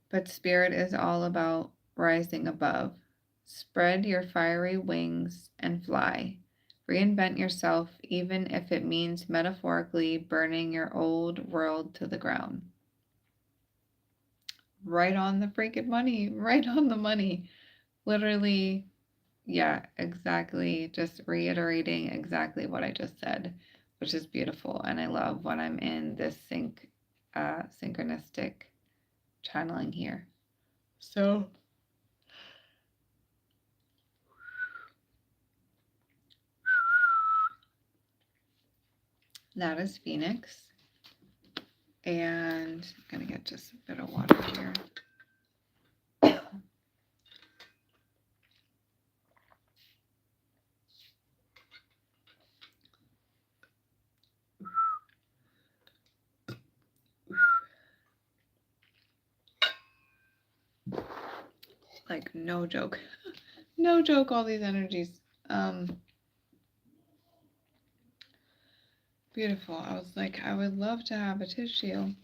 But spirit is all about rising above. Spread your fiery wings and fly. Reinvent yourself, even if it means metaphorically burning your old world to the ground. Right on the freaking money. Right on the money. Literally, yeah, exactly. Just reiterating exactly what I just said, which is beautiful. And I love when I'm in this synchronistic channeling here. So that is Phoenix. And I'm going to get just a bit of water here. Like, no joke. No joke, all these energies. Beautiful. I was like, I would love to have a tissue.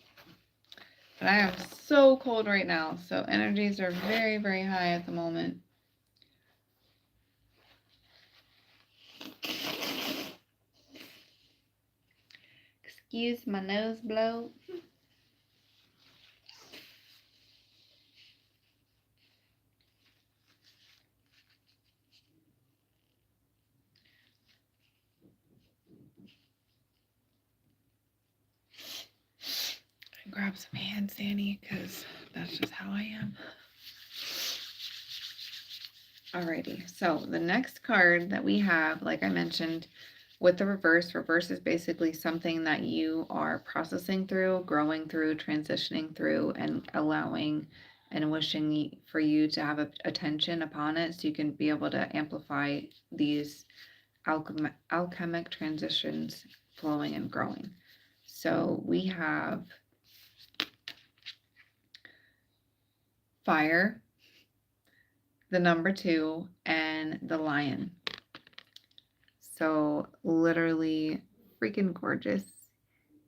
But I am so cold right now. So energies are very, very high at the moment. Excuse my nose blow. Grab some hand sanitizer because that's just how I am. Alrighty, so the next card that we have, like I mentioned, with the reverse is basically something that you are processing through, growing through, transitioning through, and allowing and wishing for you to have attention upon it so you can be able to amplify these alchemic transitions flowing and growing. So we have fire, the number 2, and the lion. So literally freaking gorgeous.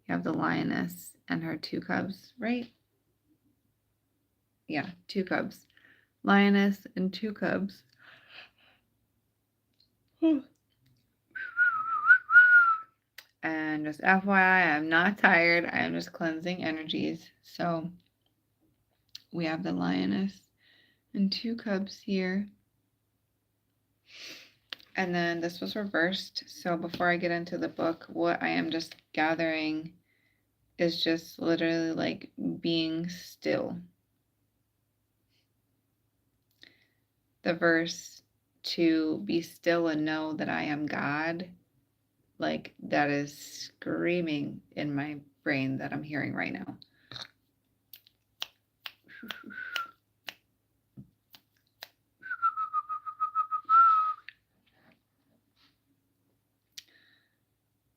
You have the lioness and her 2 cubs, right? Yeah, 2 cubs. Lioness and 2 cubs. And just FYI, I'm not tired. I am just cleansing energies. So we have the lioness and 2 cubs here. And then this was reversed. So before I get into the book, what I am just gathering is just literally like being still. The verse to be still and know that I am God, like that is screaming in my brain that I'm hearing right now.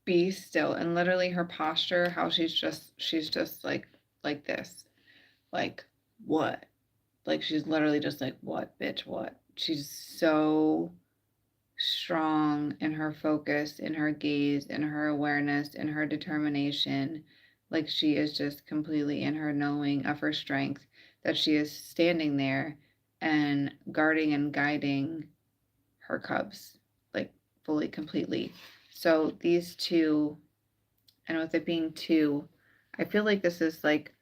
Be still. And literally her posture, how she's just like this. Like, what? Like she's literally just like, what, bitch, what? She's so strong in her focus, in her gaze, in her awareness, in her determination. Like she is just completely in her knowing of her strength, that she is standing there and guarding and guiding her cubs, like fully, completely. So these 2, and with it being 2, I feel like this is like,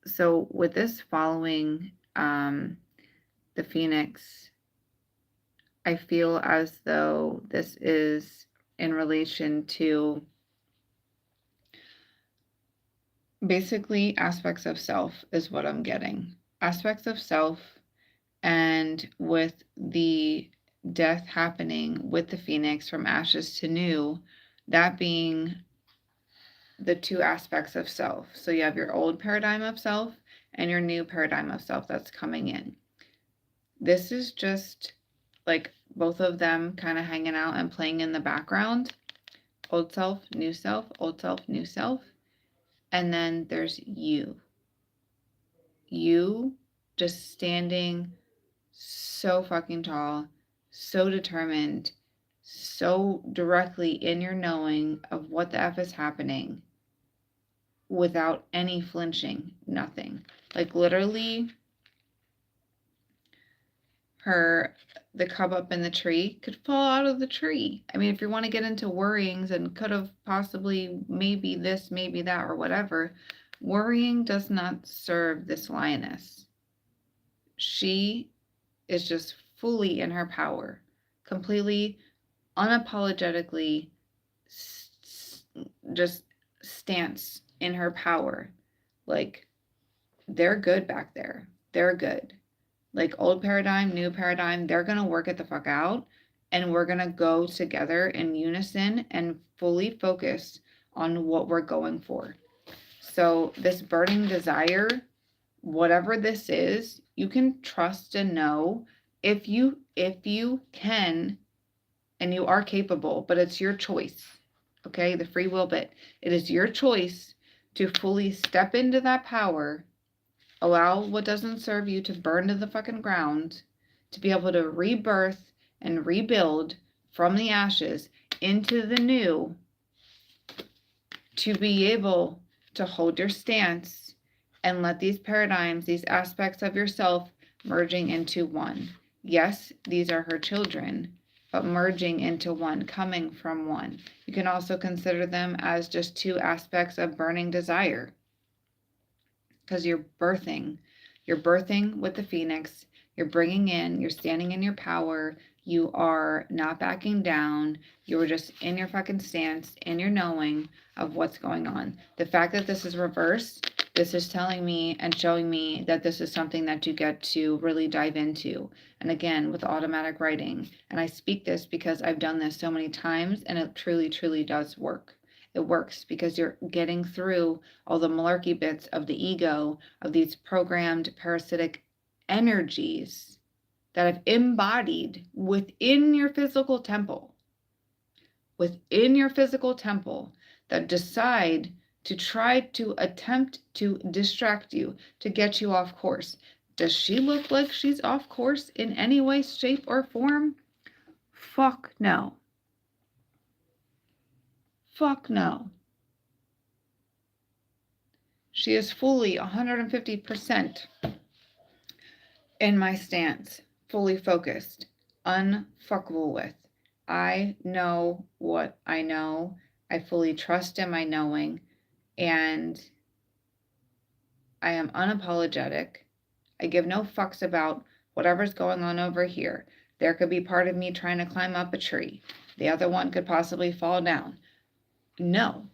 so with this following the Phoenix, I feel as though this is in relation to basically aspects of self is what I'm getting. Aspects of self, and with the death happening with the Phoenix from ashes to new, that being the 2 aspects of self. So you have your old paradigm of self and your new paradigm of self that's coming in. This is just like both of them kind of hanging out and playing in the background. Old self, new self, old self, new self. And then there's you. You just standing so fucking tall, so determined, so directly in your knowing of what the F is happening without any flinching, nothing. Like literally the cub up in the tree could fall out of the tree. I mean, if you want to get into worryings and could have possibly maybe this, maybe that, or whatever, worrying does not serve this lioness. She is just fully in her power, completely, unapologetically, just stance in her power. Like, they're good back there. They're good. Like old paradigm, new paradigm, they're going to work it the fuck out, and we're going to go together in unison and fully focus on what we're going for. So this burning desire, whatever this is, you can trust and know if you can, and you are capable, but it's your choice. Okay, the free will bit. It is your choice to fully step into that power. Allow what doesn't serve you to burn to the fucking ground, to be able to rebirth and rebuild from the ashes into the new, to be able to hold your stance and let these paradigms, these aspects of yourself merging into one. Yes, these are her children, but merging into one, coming from one. You can also consider them as just 2 aspects of burning desire, because you're birthing with the Phoenix. You're bringing in, you're standing in your power. You are not backing down. You were just in your fucking stance, in your knowing of what's going on. The fact that this is reversed, this is telling me and showing me that this is something that you get to really dive into. And again, with automatic writing. And I speak this because I've done this so many times, and it truly, truly does work. it works because you're getting through all the malarkey bits of the ego, of these programmed parasitic energies that have embodied within your physical temple, that decide to try to attempt to distract you, to get you off course. Does she look like she's off course in any way, shape, or form? Fuck no. Fuck no. She is fully 150% in my stance, fully focused, unfuckable with. I know what I know. I fully trust in my knowing, and I am unapologetic. I give no fucks about whatever's going on over here. There could be part of me trying to climb up a tree. The other one could possibly fall down. No,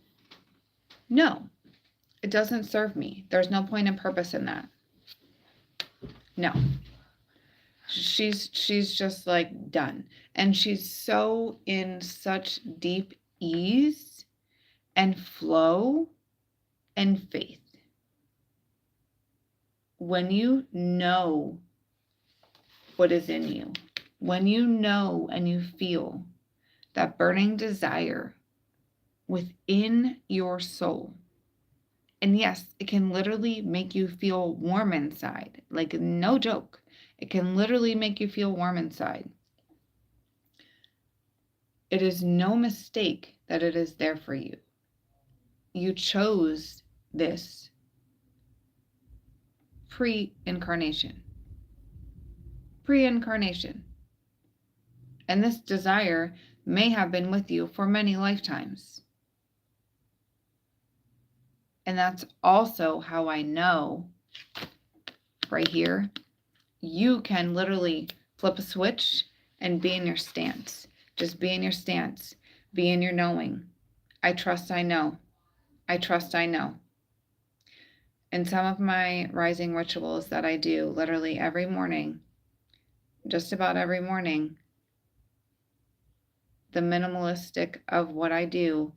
it doesn't serve me. There's no point and purpose in that. No. She's just like done. And she's so in such deep ease and flow and faith. When you know what is in you, when you know and you feel that burning desire within your soul, and yes, it can literally make you feel warm inside, like no joke. It can literally make you feel warm inside. It is no mistake that it is there for you. You chose this pre-incarnation. And this desire may have been with you for many lifetimes. And that's also how I know, right here, you can literally flip a switch and be in your stance. Just be in your stance. Be in your knowing. I trust I know. I trust I know. And some of my rising rituals that I do literally every morning, just about every morning, the minimalistic of what I do,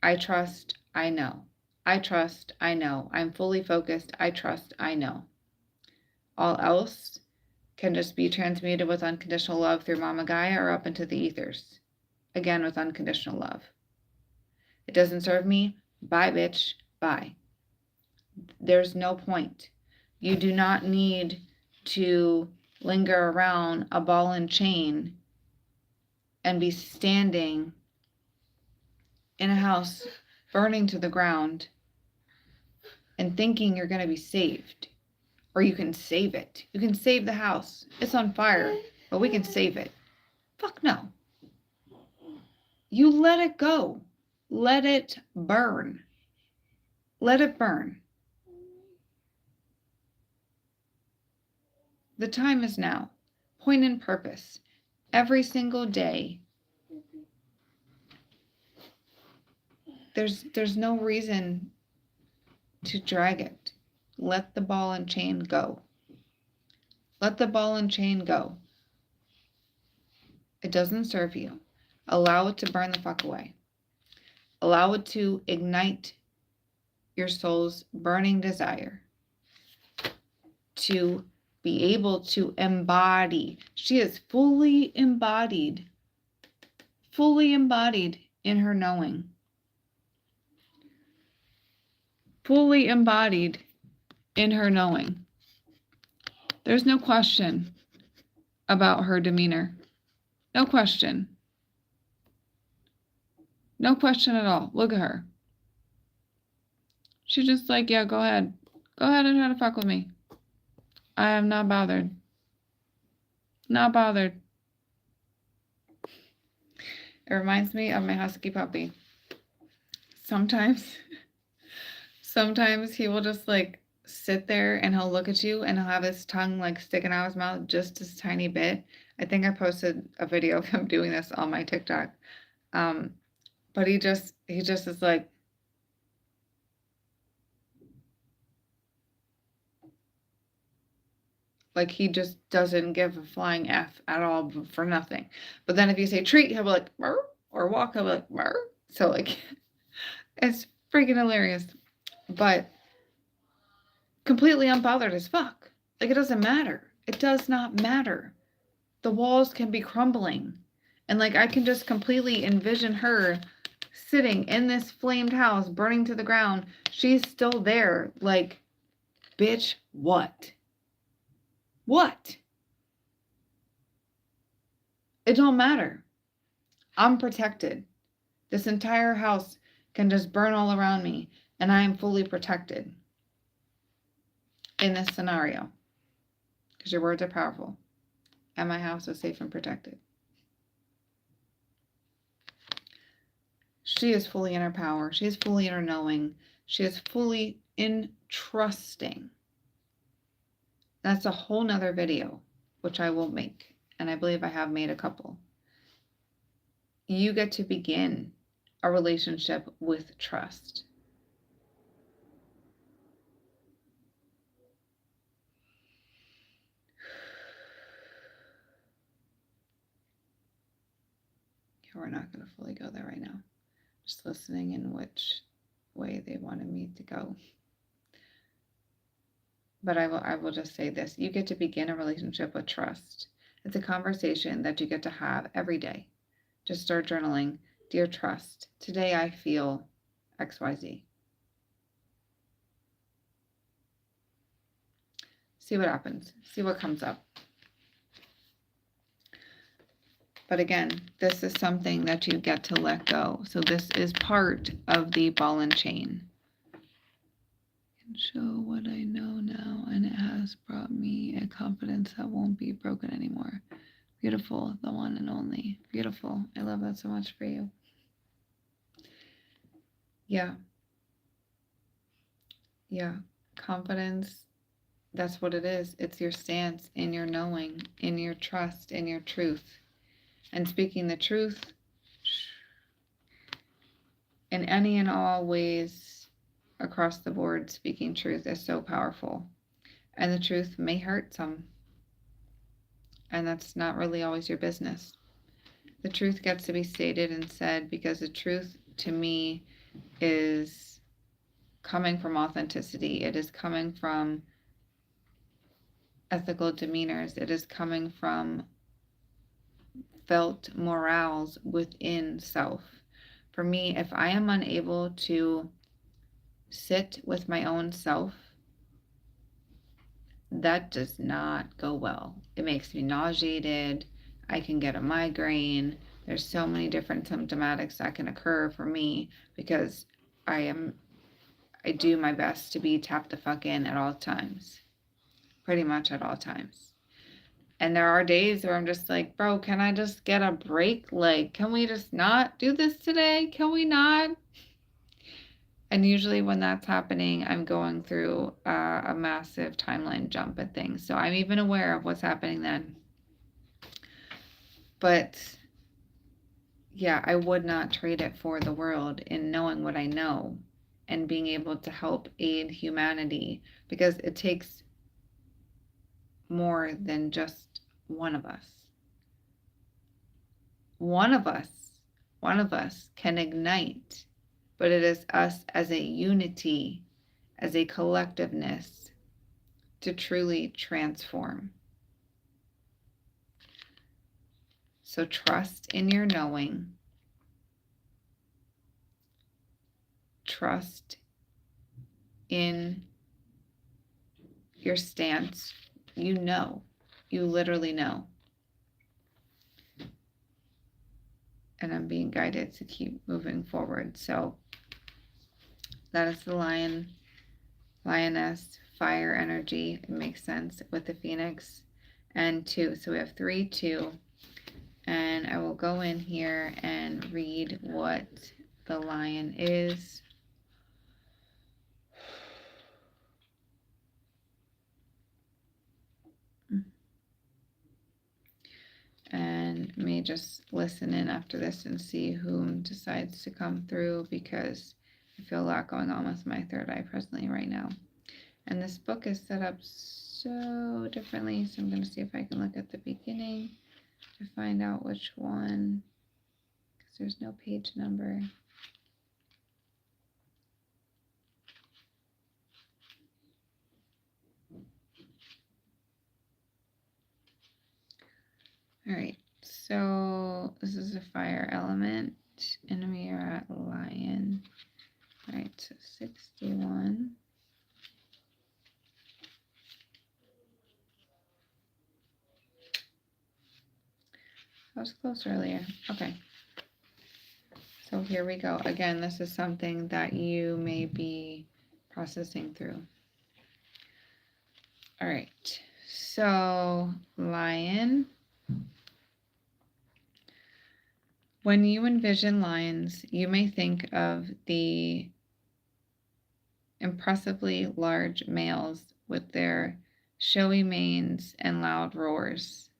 I trust I know. I trust I know. I'm fully focused. I trust I know. All else can just be transmuted with unconditional love through Mama Gaia or up into the ethers. Again, with unconditional love. It doesn't serve me. Bye, bitch. Bye. There's no point. You do not need to linger around a ball and chain and be standing in a house burning to the ground and thinking you're going to be saved. Or you can save it. You can save the house. It's on fire, but we can save it. Fuck no. You let it go. Let it burn. Let it burn. The time is now. Point and purpose. Every single day. There's no reason to drag it. Let the ball and chain go. Let the ball and chain go. It doesn't serve you. Allow it to burn the fuck away. Allow it to ignite your soul's burning desire to be able to embody. She is fully embodied in her knowing. Fully embodied in her knowing. There's no question about her demeanor. No question. No question at all. Look at her. She's just like, yeah, go ahead. Go ahead and try to fuck with me. I am not bothered. Not bothered. It reminds me of my husky puppy. Sometimes he will just like sit there and he'll look at you and he'll have his tongue like sticking out of his mouth just this tiny bit. I think I posted a video of him doing this on my TikTok. But he just is like, he just doesn't give a flying F at all for nothing. But then if you say treat, he'll be like, Burr, or walk, he'll be like, Burr. So like, It's freaking hilarious. But completely unbothered as fuck. Like, it doesn't matter. It does not matter. The walls can be crumbling. And, like, I can just completely envision her sitting in this flamed house, burning to the ground. She's still there. Like, bitch, what? What? It don't matter. I'm protected. This entire house can just burn all around me, and I am fully protected in this scenario. Because your words are powerful. And my house is safe and protected. She is fully in her power. She is fully in her knowing. She is fully in trusting. That's a whole nother video, which I will make. And I believe I have made a couple. You get to begin a relationship with trust. We're not going to fully go there right now. Just listening in which way they wanted me to go. But I will just say this. You get to begin a relationship with trust. It's a conversation that you get to have every day. Just start journaling. Dear trust, today I feel XYZ. See what happens. See what comes up. But again, this is something that you get to let go. So this is part of the ball and chain. I can show what I know now, and it has brought me a confidence that won't be broken anymore. Beautiful, the one and only. Beautiful. I love that so much for you. Yeah. Yeah. Confidence, that's what it is. It's your stance in your knowing, in your trust, in your truth. And speaking the truth in any and all ways across the board, speaking truth is so powerful. And the truth may hurt some. And that's not really always your business. The truth gets to be stated and said because the truth to me is coming from authenticity. It is coming from ethical demeanors. It is coming from felt morals within self. For me, if I am unable to sit with my own self, that does not go well. It makes me nauseated. I can get a migraine. There's so many different symptomatics that can occur for me because I do my best to be tapped the fuck in at all times. Pretty much at all times. And there are days where I'm just like, bro, can I just get a break? Like, can we just not do this today? Can we not? And usually when that's happening, I'm going through a massive timeline jump at things. So I'm even aware of what's happening then. But yeah, I would not trade it for the world in knowing what I know and being able to help aid humanity, because it takes more than just one of us. One of us can ignite, but it is us as a unity, as a collectiveness, to truly transform. So trust in your knowing. Trust in your stance. You know. You literally know. And I'm being guided to keep moving forward. So that is the lioness, fire energy. It makes sense with the phoenix. And 2. So we have 3, 2. And I will go in here and read what the lion is. And may just listen in after this and see whom decides to come through, because I feel a lot going on with my third eye presently right now. And this book is set up so differently, so I'm going to see if I can look at the beginning to find out which one, because there's no page number. So this is a fire element, and we are at lion. All right, so 61. I was close earlier. Okay. So here we go. Again, this is something that you may be processing through. All right. So lion. When you envision lions, you may think of the impressively large males with their showy manes and loud roars.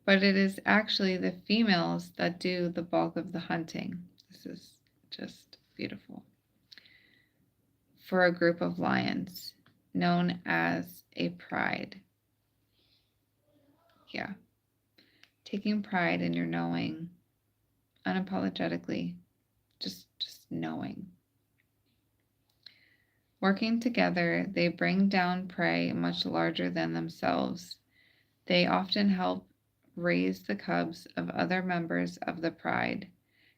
But it is actually the females that do the bulk of the hunting. This is just beautiful. For a group of lions known as a pride. Yeah. Taking pride in your knowing, unapologetically, just knowing. Working together, they bring down prey much larger than themselves. They often help raise the cubs of other members of the pride,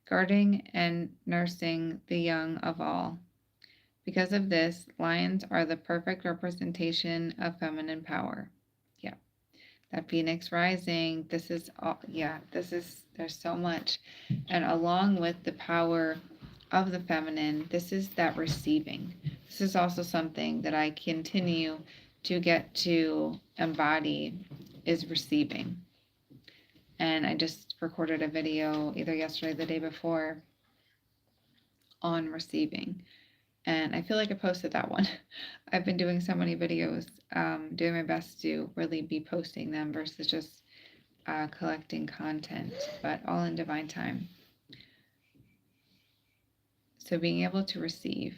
guarding and nursing the young of all. Because of this, lions are the perfect representation of feminine power. Yeah. That Phoenix rising, this is all, yeah, there's so much. And along with the power of the feminine, this is that receiving. This is also something that I continue to get to embody, is receiving. And I just recorded a video either yesterday or the day before on receiving. And I feel like I posted that one. I've been doing so many videos, doing my best to really be posting them versus just collecting content, but all in divine time. So being able to receive.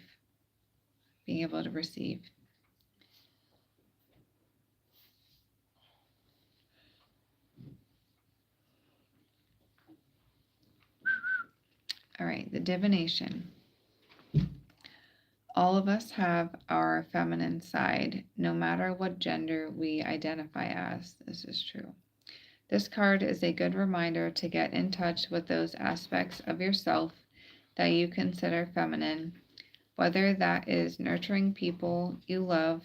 All right, the divination. All of us have our feminine side, no matter what gender we identify as. This is true. This card is a good reminder to get in touch with those aspects of yourself that you consider feminine, whether that is nurturing people you love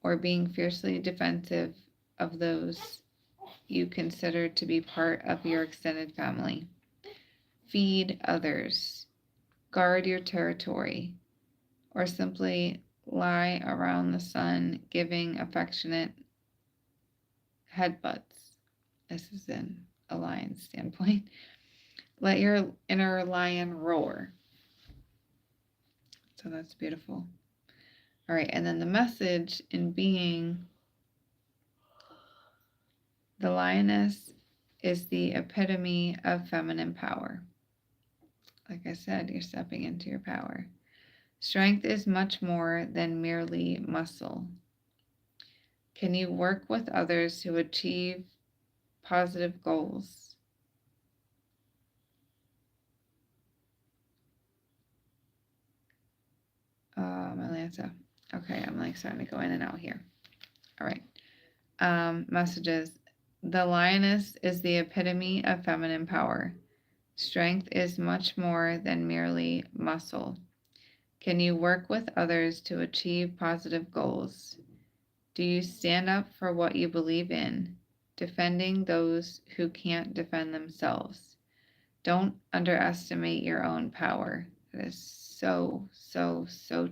or being fiercely defensive of those you consider to be part of your extended family. Feed others, guard your territory, or simply lie around the sun giving affectionate headbutts. This is in a lion standpoint. Let your inner lion roar. So that's beautiful. All right, and then the message in being the lioness is the epitome of feminine power. Like I said, you're stepping into your power. Strength is much more than merely muscle. Can you work with others to achieve positive goals? Atlanta. Okay, I'm like starting to go in and out here. All right. Messages. The lioness is the epitome of feminine power. Strength is much more than merely muscle. Can you work with others to achieve positive goals? Do you stand up for what you believe in, defending those who can't defend themselves? Don't underestimate your own power. That is so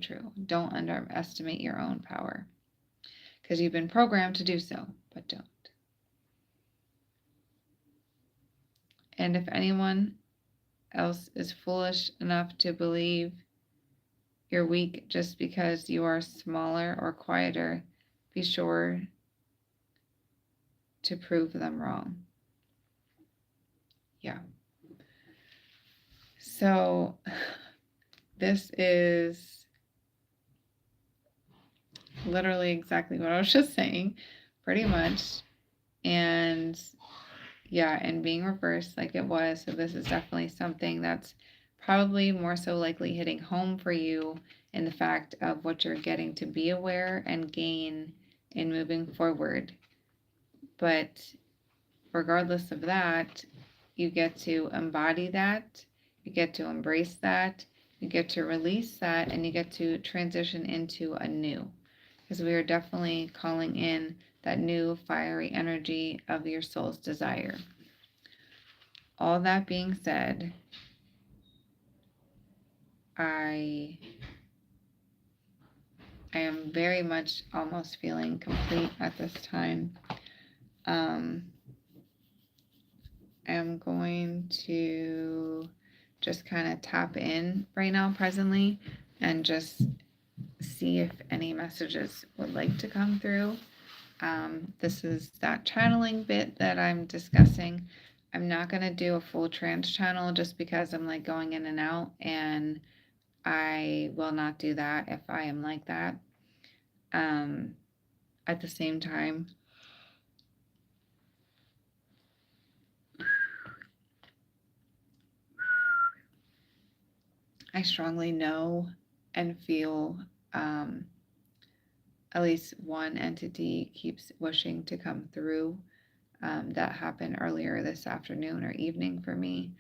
true. Don't underestimate your own power, because you've been programmed to do so, but don't. And if anyone else is foolish enough to believe you're weak just because you are smaller or quieter, be sure to prove them wrong. Yeah. So this is literally exactly what I was just saying, pretty much. And yeah, and being reversed like it was. So this is definitely something that's probably more so likely hitting home for you in the fact of what you're getting to be aware and gain in moving forward. But regardless of that, you get to embody that, you get to embrace that, you get to release that, and you get to transition into a new. Because we are definitely calling in that new fiery energy of your soul's desire. All that being said, I am very much almost feeling complete at this time. I'm going to just kind of tap in right now presently and just see if any messages would like to come through. This is that channeling bit that I'm discussing. I'm not going to do a full trance channel just because I'm like going in and out, and I will not do that if I am like that. At the same time, I strongly know and feel at least one entity keeps wishing to come through. That happened earlier this afternoon or evening for me,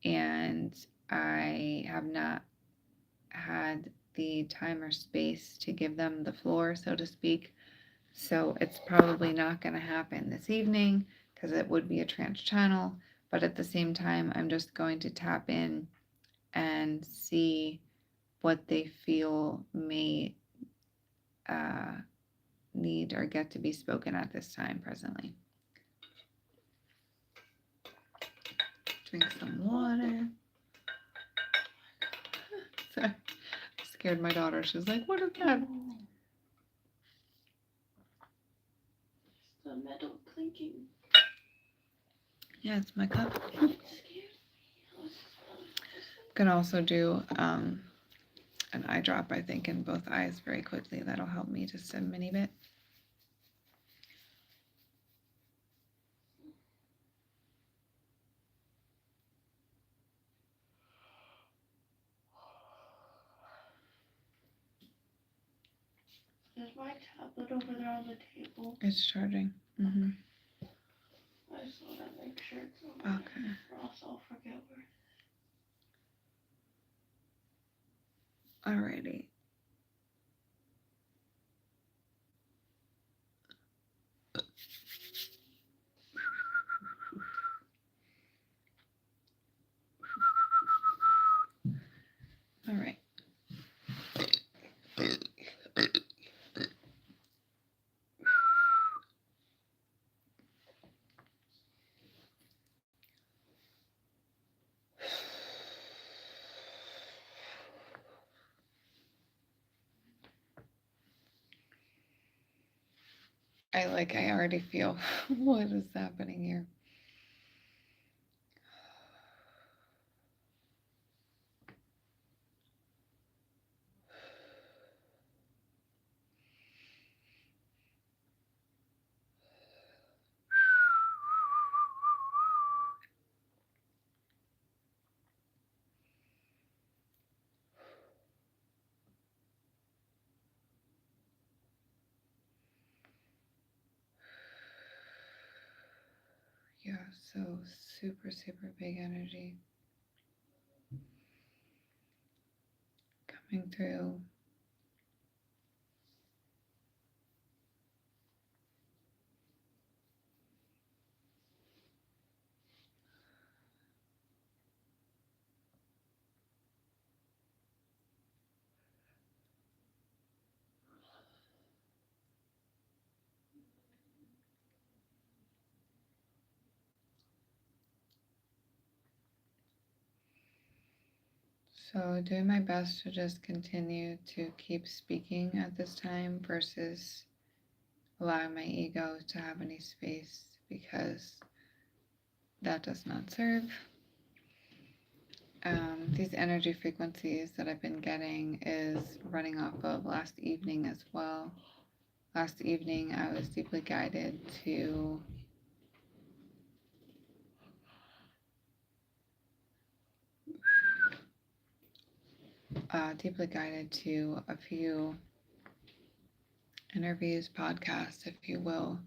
and I have not had the time or space to give them the floor, so to speak. So it's probably not going to happen this evening because it would be a trance channel. But at the same time, I'm just going to tap in and see what they feel may need or get to be spoken at this time presently. Drink some water. Sorry. I scared my daughter. She was like, what is that? The metal clinking. Yeah, it's my cup. Can also do an eye drop, I think, in both eyes very quickly. That'll help me just a mini bit. There's my tablet over there on the table. It's charging. Mm-hmm. I just want to make sure it's on. Okay. Or else I'll forget where it is. Alrighty. All right. I already feel what is happening here. Yeah, so super, super big energy coming through. So doing my best to just continue to keep speaking at this time versus allowing my ego to have any space, because that does not serve. These energy frequencies that I've been getting is running off of last evening as well. Last evening I was deeply guided to a few interviews, podcasts, if you will,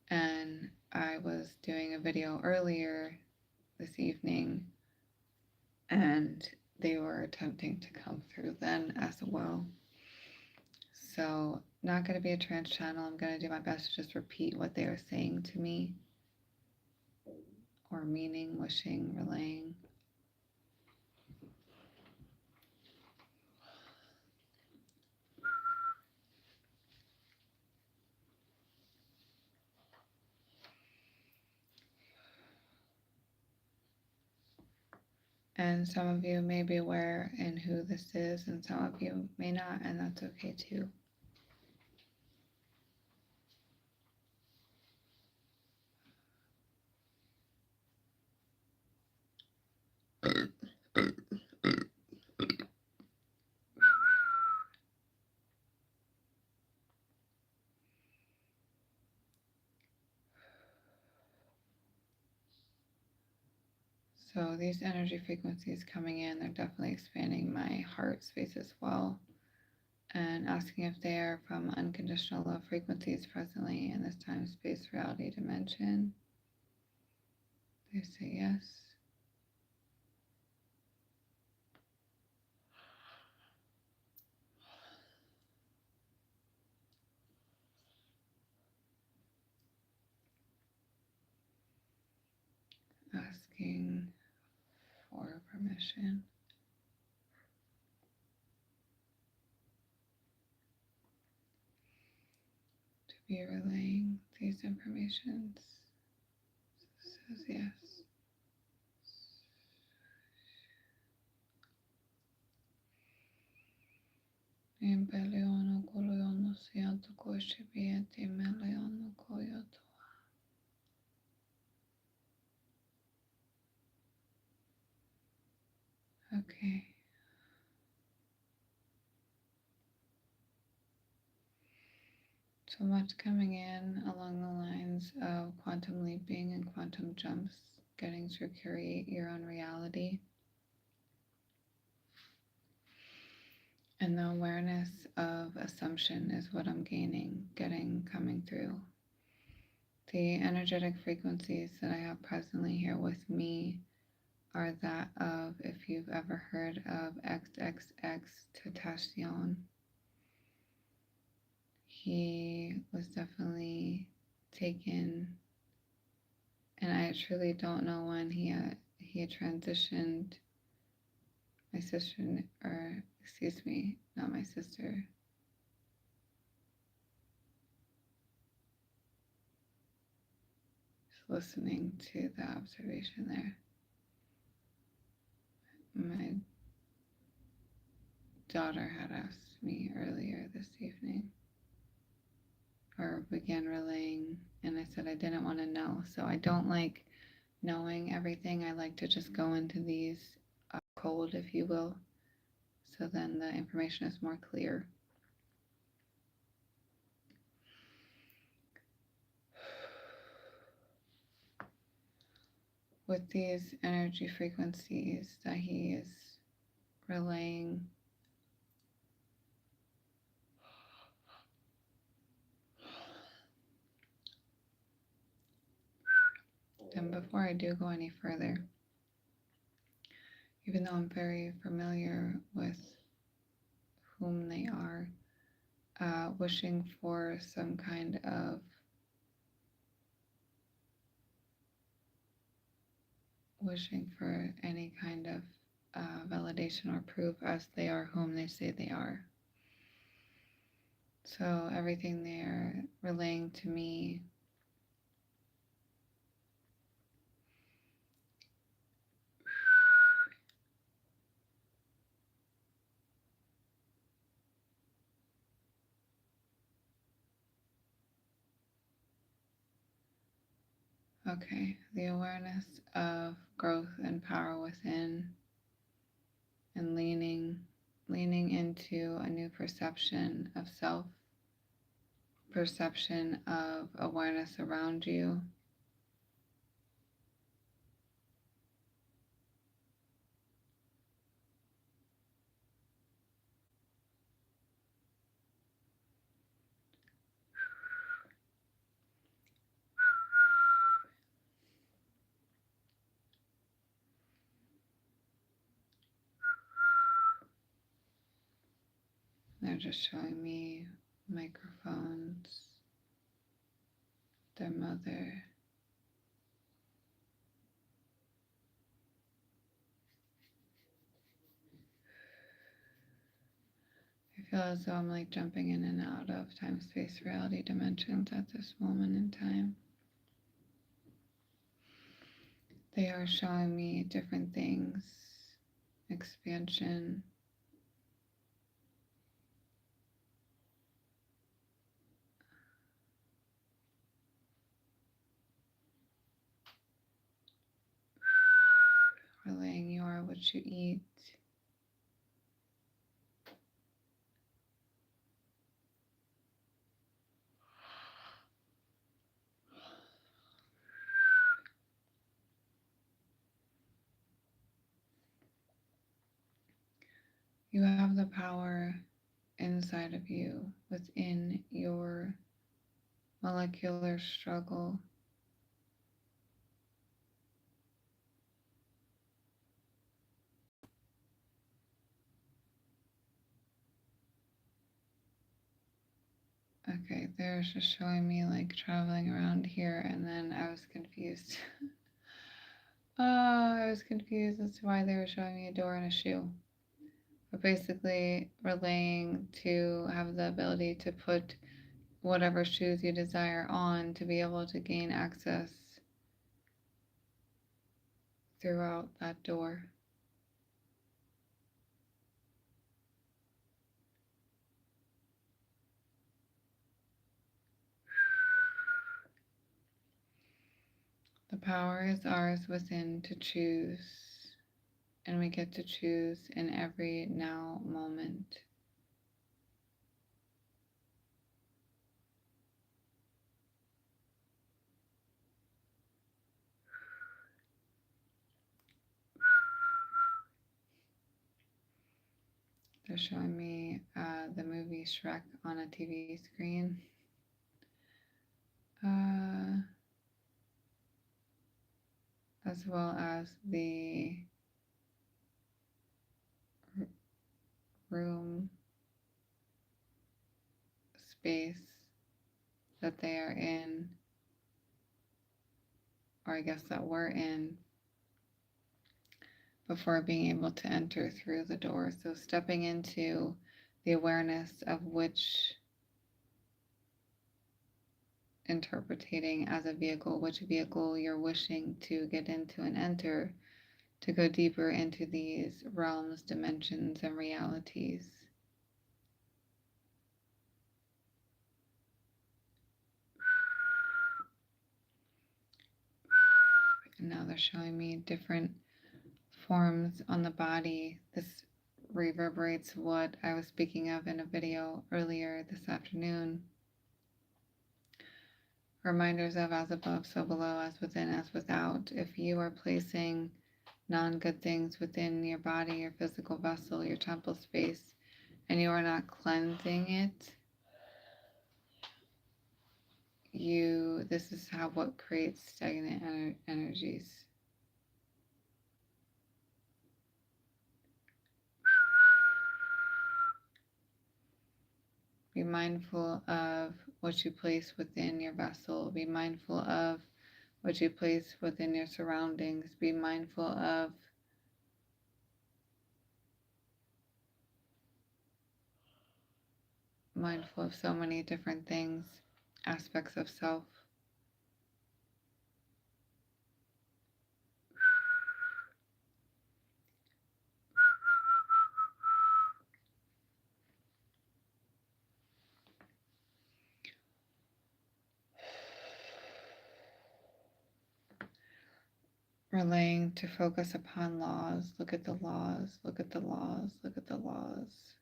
And I was doing a video earlier this evening, and they were attempting to come through then as well. So, not going to be a trance channel. I'm going to do my best to just repeat what they are saying to me, or meaning, wishing, relaying. And some of you may be aware in who this is, and some of you may not, and that's okay too. So these energy frequencies coming in, they're definitely expanding my heart space as well, and asking if they are from unconditional love frequencies presently in this time, space, reality, dimension. They say yes. Asking for permission to be relaying these informations. Says yes. Okay. So much coming in along the lines of quantum leaping and quantum jumps, getting to create your own reality. And the awareness of assumption is what I'm coming through. The energetic frequencies that I have presently here with me are that of, if you've ever heard of XXX Tentacion. He was definitely taken, and I truly don't know when he had transitioned. My sister, or excuse me, not my sister. Just listening to the observation there. My daughter had asked me earlier this evening, or began relaying, and I said I didn't want to know. So I don't like knowing everything. I like to just go into these cold, if you will. So then the information is more clear. With these energy frequencies that he is relaying, and before I do go any further, even though I'm very familiar with whom they are, wishing for some kind of any kind of validation or proof as they are whom they say they are. So everything they're relaying to me okay, the awareness of growth and power within, and leaning into a new perception of self, perception of awareness around you. they're just showing me microphones, their mother. I feel as though I'm like jumping in and out of time, space, reality dimensions at this moment in time. They are showing me different things, expansion, relaying you are what you eat. You have the power inside of you, within your molecular struggle. Okay, they're just showing me like traveling around here, and then I was confused. I was confused as to why they were showing me a door and a shoe. But basically relaying to have the ability to put whatever shoes you desire on to be able to gain access throughout that door. The power is ours within to choose, and we get to choose in every now moment. They're showing me the movie Shrek on a TV screen. As well as the room space that they are in, or I guess that we're in, before being able to enter through the door. So stepping into the awareness of which interpreting as a vehicle, which vehicle you're wishing to get into and enter to go deeper into these realms, dimensions, and realities. And now they're showing me different forms on the body. This reverberates what I was speaking of in a video earlier this afternoon. Reminders of as above, so below, as within, as without. If you are placing non-good things within your body, your physical vessel, your temple space, and you are not cleansing it, this is what creates stagnant energies. Be mindful of what you place within your vessel. Be mindful of what you place within your surroundings. Be mindful of so many different things, aspects of self. Relaying to focus upon laws. Look at the laws, look at the laws, look at the laws.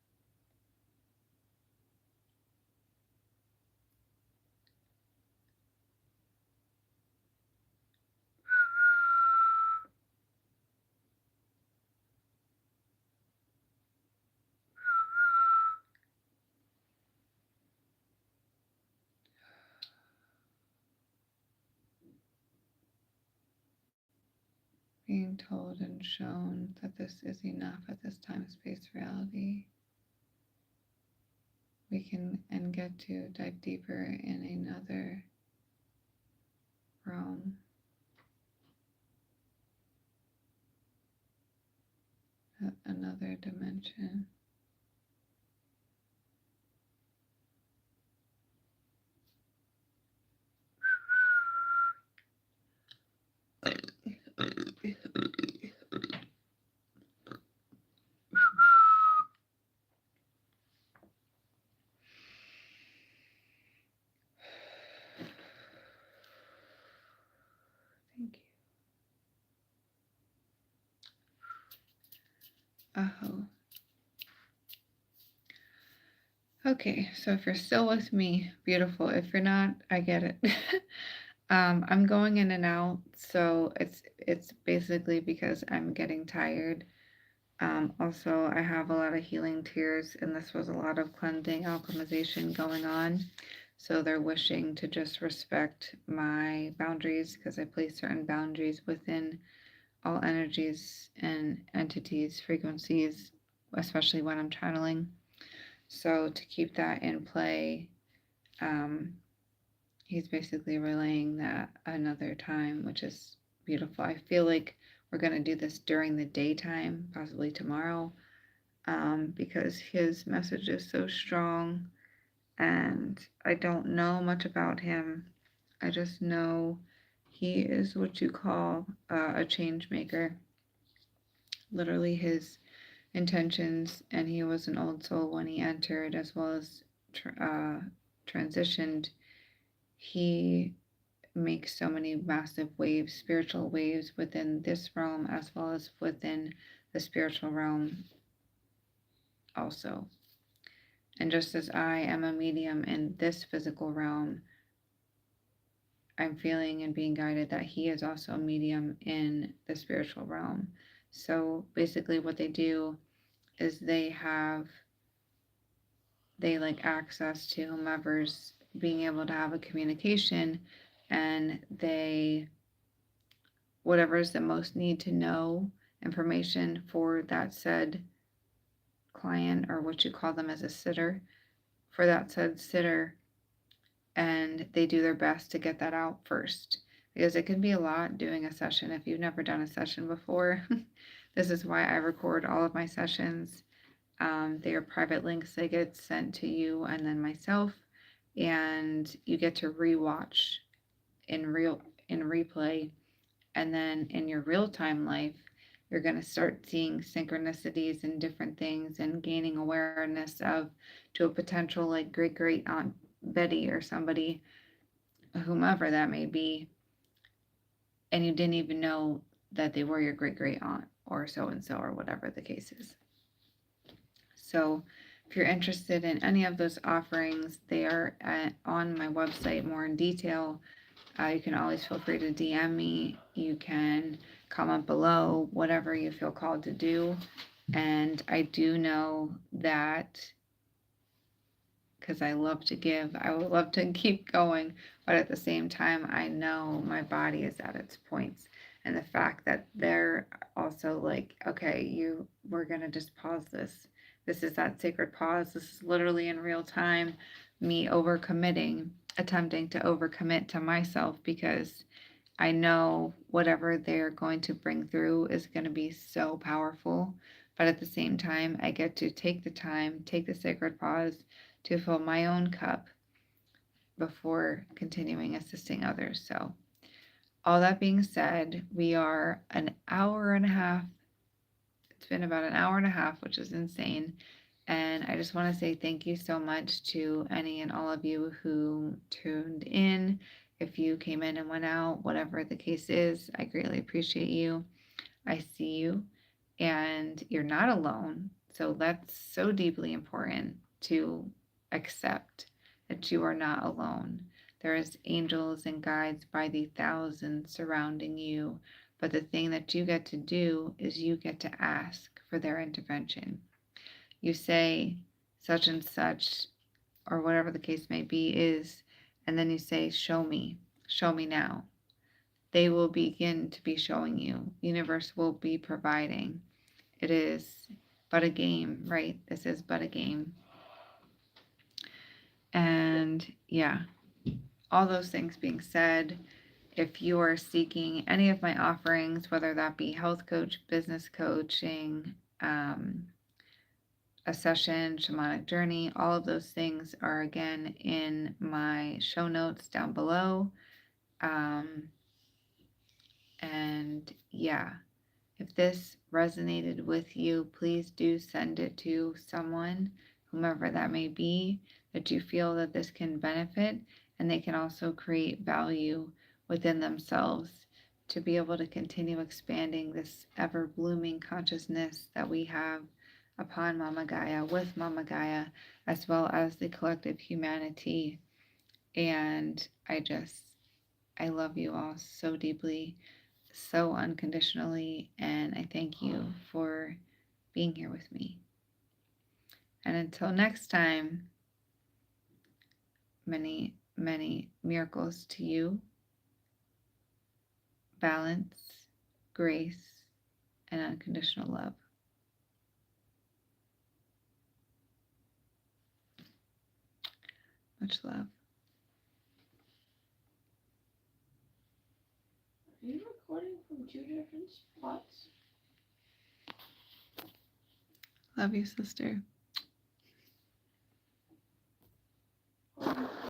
Being told and shown that this is enough at this time, space, reality. we can and get to dive deeper in another realm. Another dimension. Thank you. Oh. Okay, so if you're still with me, beautiful. If you're not, I get it. I'm going in and out, so it's basically because I'm getting tired. Also, I have a lot of healing tears, and this was a lot of cleansing, alchemization going on. So they're wishing to just respect my boundaries because I place certain boundaries within all energies and entities, frequencies, especially when I'm channeling. So to keep that in play, he's basically relaying that another time, which is beautiful. I feel like we're going to do this during the daytime, possibly tomorrow, because his message is so strong. And I don't know much about him. I just know he is what you call a change maker. Literally, his intentions, and he was an old soul when he entered, as well as transitioned. He makes so many massive waves, spiritual waves within this realm, as well as within the spiritual realm also. And just as I am a medium in this physical realm, I'm feeling and being guided that he is also a medium in the spiritual realm. So basically what they do is they like access to whomever's being able to have a communication, and they, whatever is the most need to know information for that said client, or what you call them as a sitter, for that said sitter, and they do their best to get that out first, because it can be a lot doing a session. If you've never done a session before, this is why I record all of my sessions. They are private links. They get sent to you and then myself, and you get to rewatch in replay, and then in your real-time life, you're going to start seeing synchronicities and different things and gaining awareness of to a potential like great aunt Betty or somebody, whomever that may be, and you didn't even know that they were your great aunt or so and so, or whatever the case is. So if you're interested in any of those offerings, they are on my website more in detail. You can always feel free to DM me. You can comment below, whatever you feel called to do. And I do know that, because I love to give, I would love to keep going, but at the same time, I know my body is at its points. And the fact that they're also like, okay, we're gonna just pause this. This is that sacred pause. This is literally in real time, me overcommitting, attempting to overcommit to myself, because I know whatever they're going to bring through is going to be so powerful. But at the same time, I get to take the time, take the sacred pause to fill my own cup before continuing assisting others. So all that being said, we are an hour and a half. It's been about an hour and a half, which is insane. And I just want to say thank you so much to any and all of you who tuned in. If you came in and went out, whatever the case is, I greatly appreciate you. I see you, and you're not alone. So that's so deeply important to accept, that you are not alone. There's angels and guides by the thousands surrounding you. But the thing that you get to do is you get to ask for their intervention. You say such and such, or whatever the case may be, is, and then you say, show me now. They will begin to be showing you. The universe will be providing. It is but a game, right? This is but a game. And yeah, all those things being said, if you are seeking any of my offerings, whether that be health coach, business coaching, a session, shamanic journey, all of those things are again in my show notes down below. And yeah, if this resonated with you, please do send it to someone, whomever that may be, that you feel that this can benefit, and they can also create value within themselves to be able to continue expanding this ever blooming consciousness that we have upon Mama Gaia, with Mama Gaia, as well as the collective humanity. And I love you all so deeply, so unconditionally, and I thank you for being here with me. And until next time, many, many miracles to you, balance, grace, and unconditional love. Much love. Are you recording from 2 different spots? Love you, sister.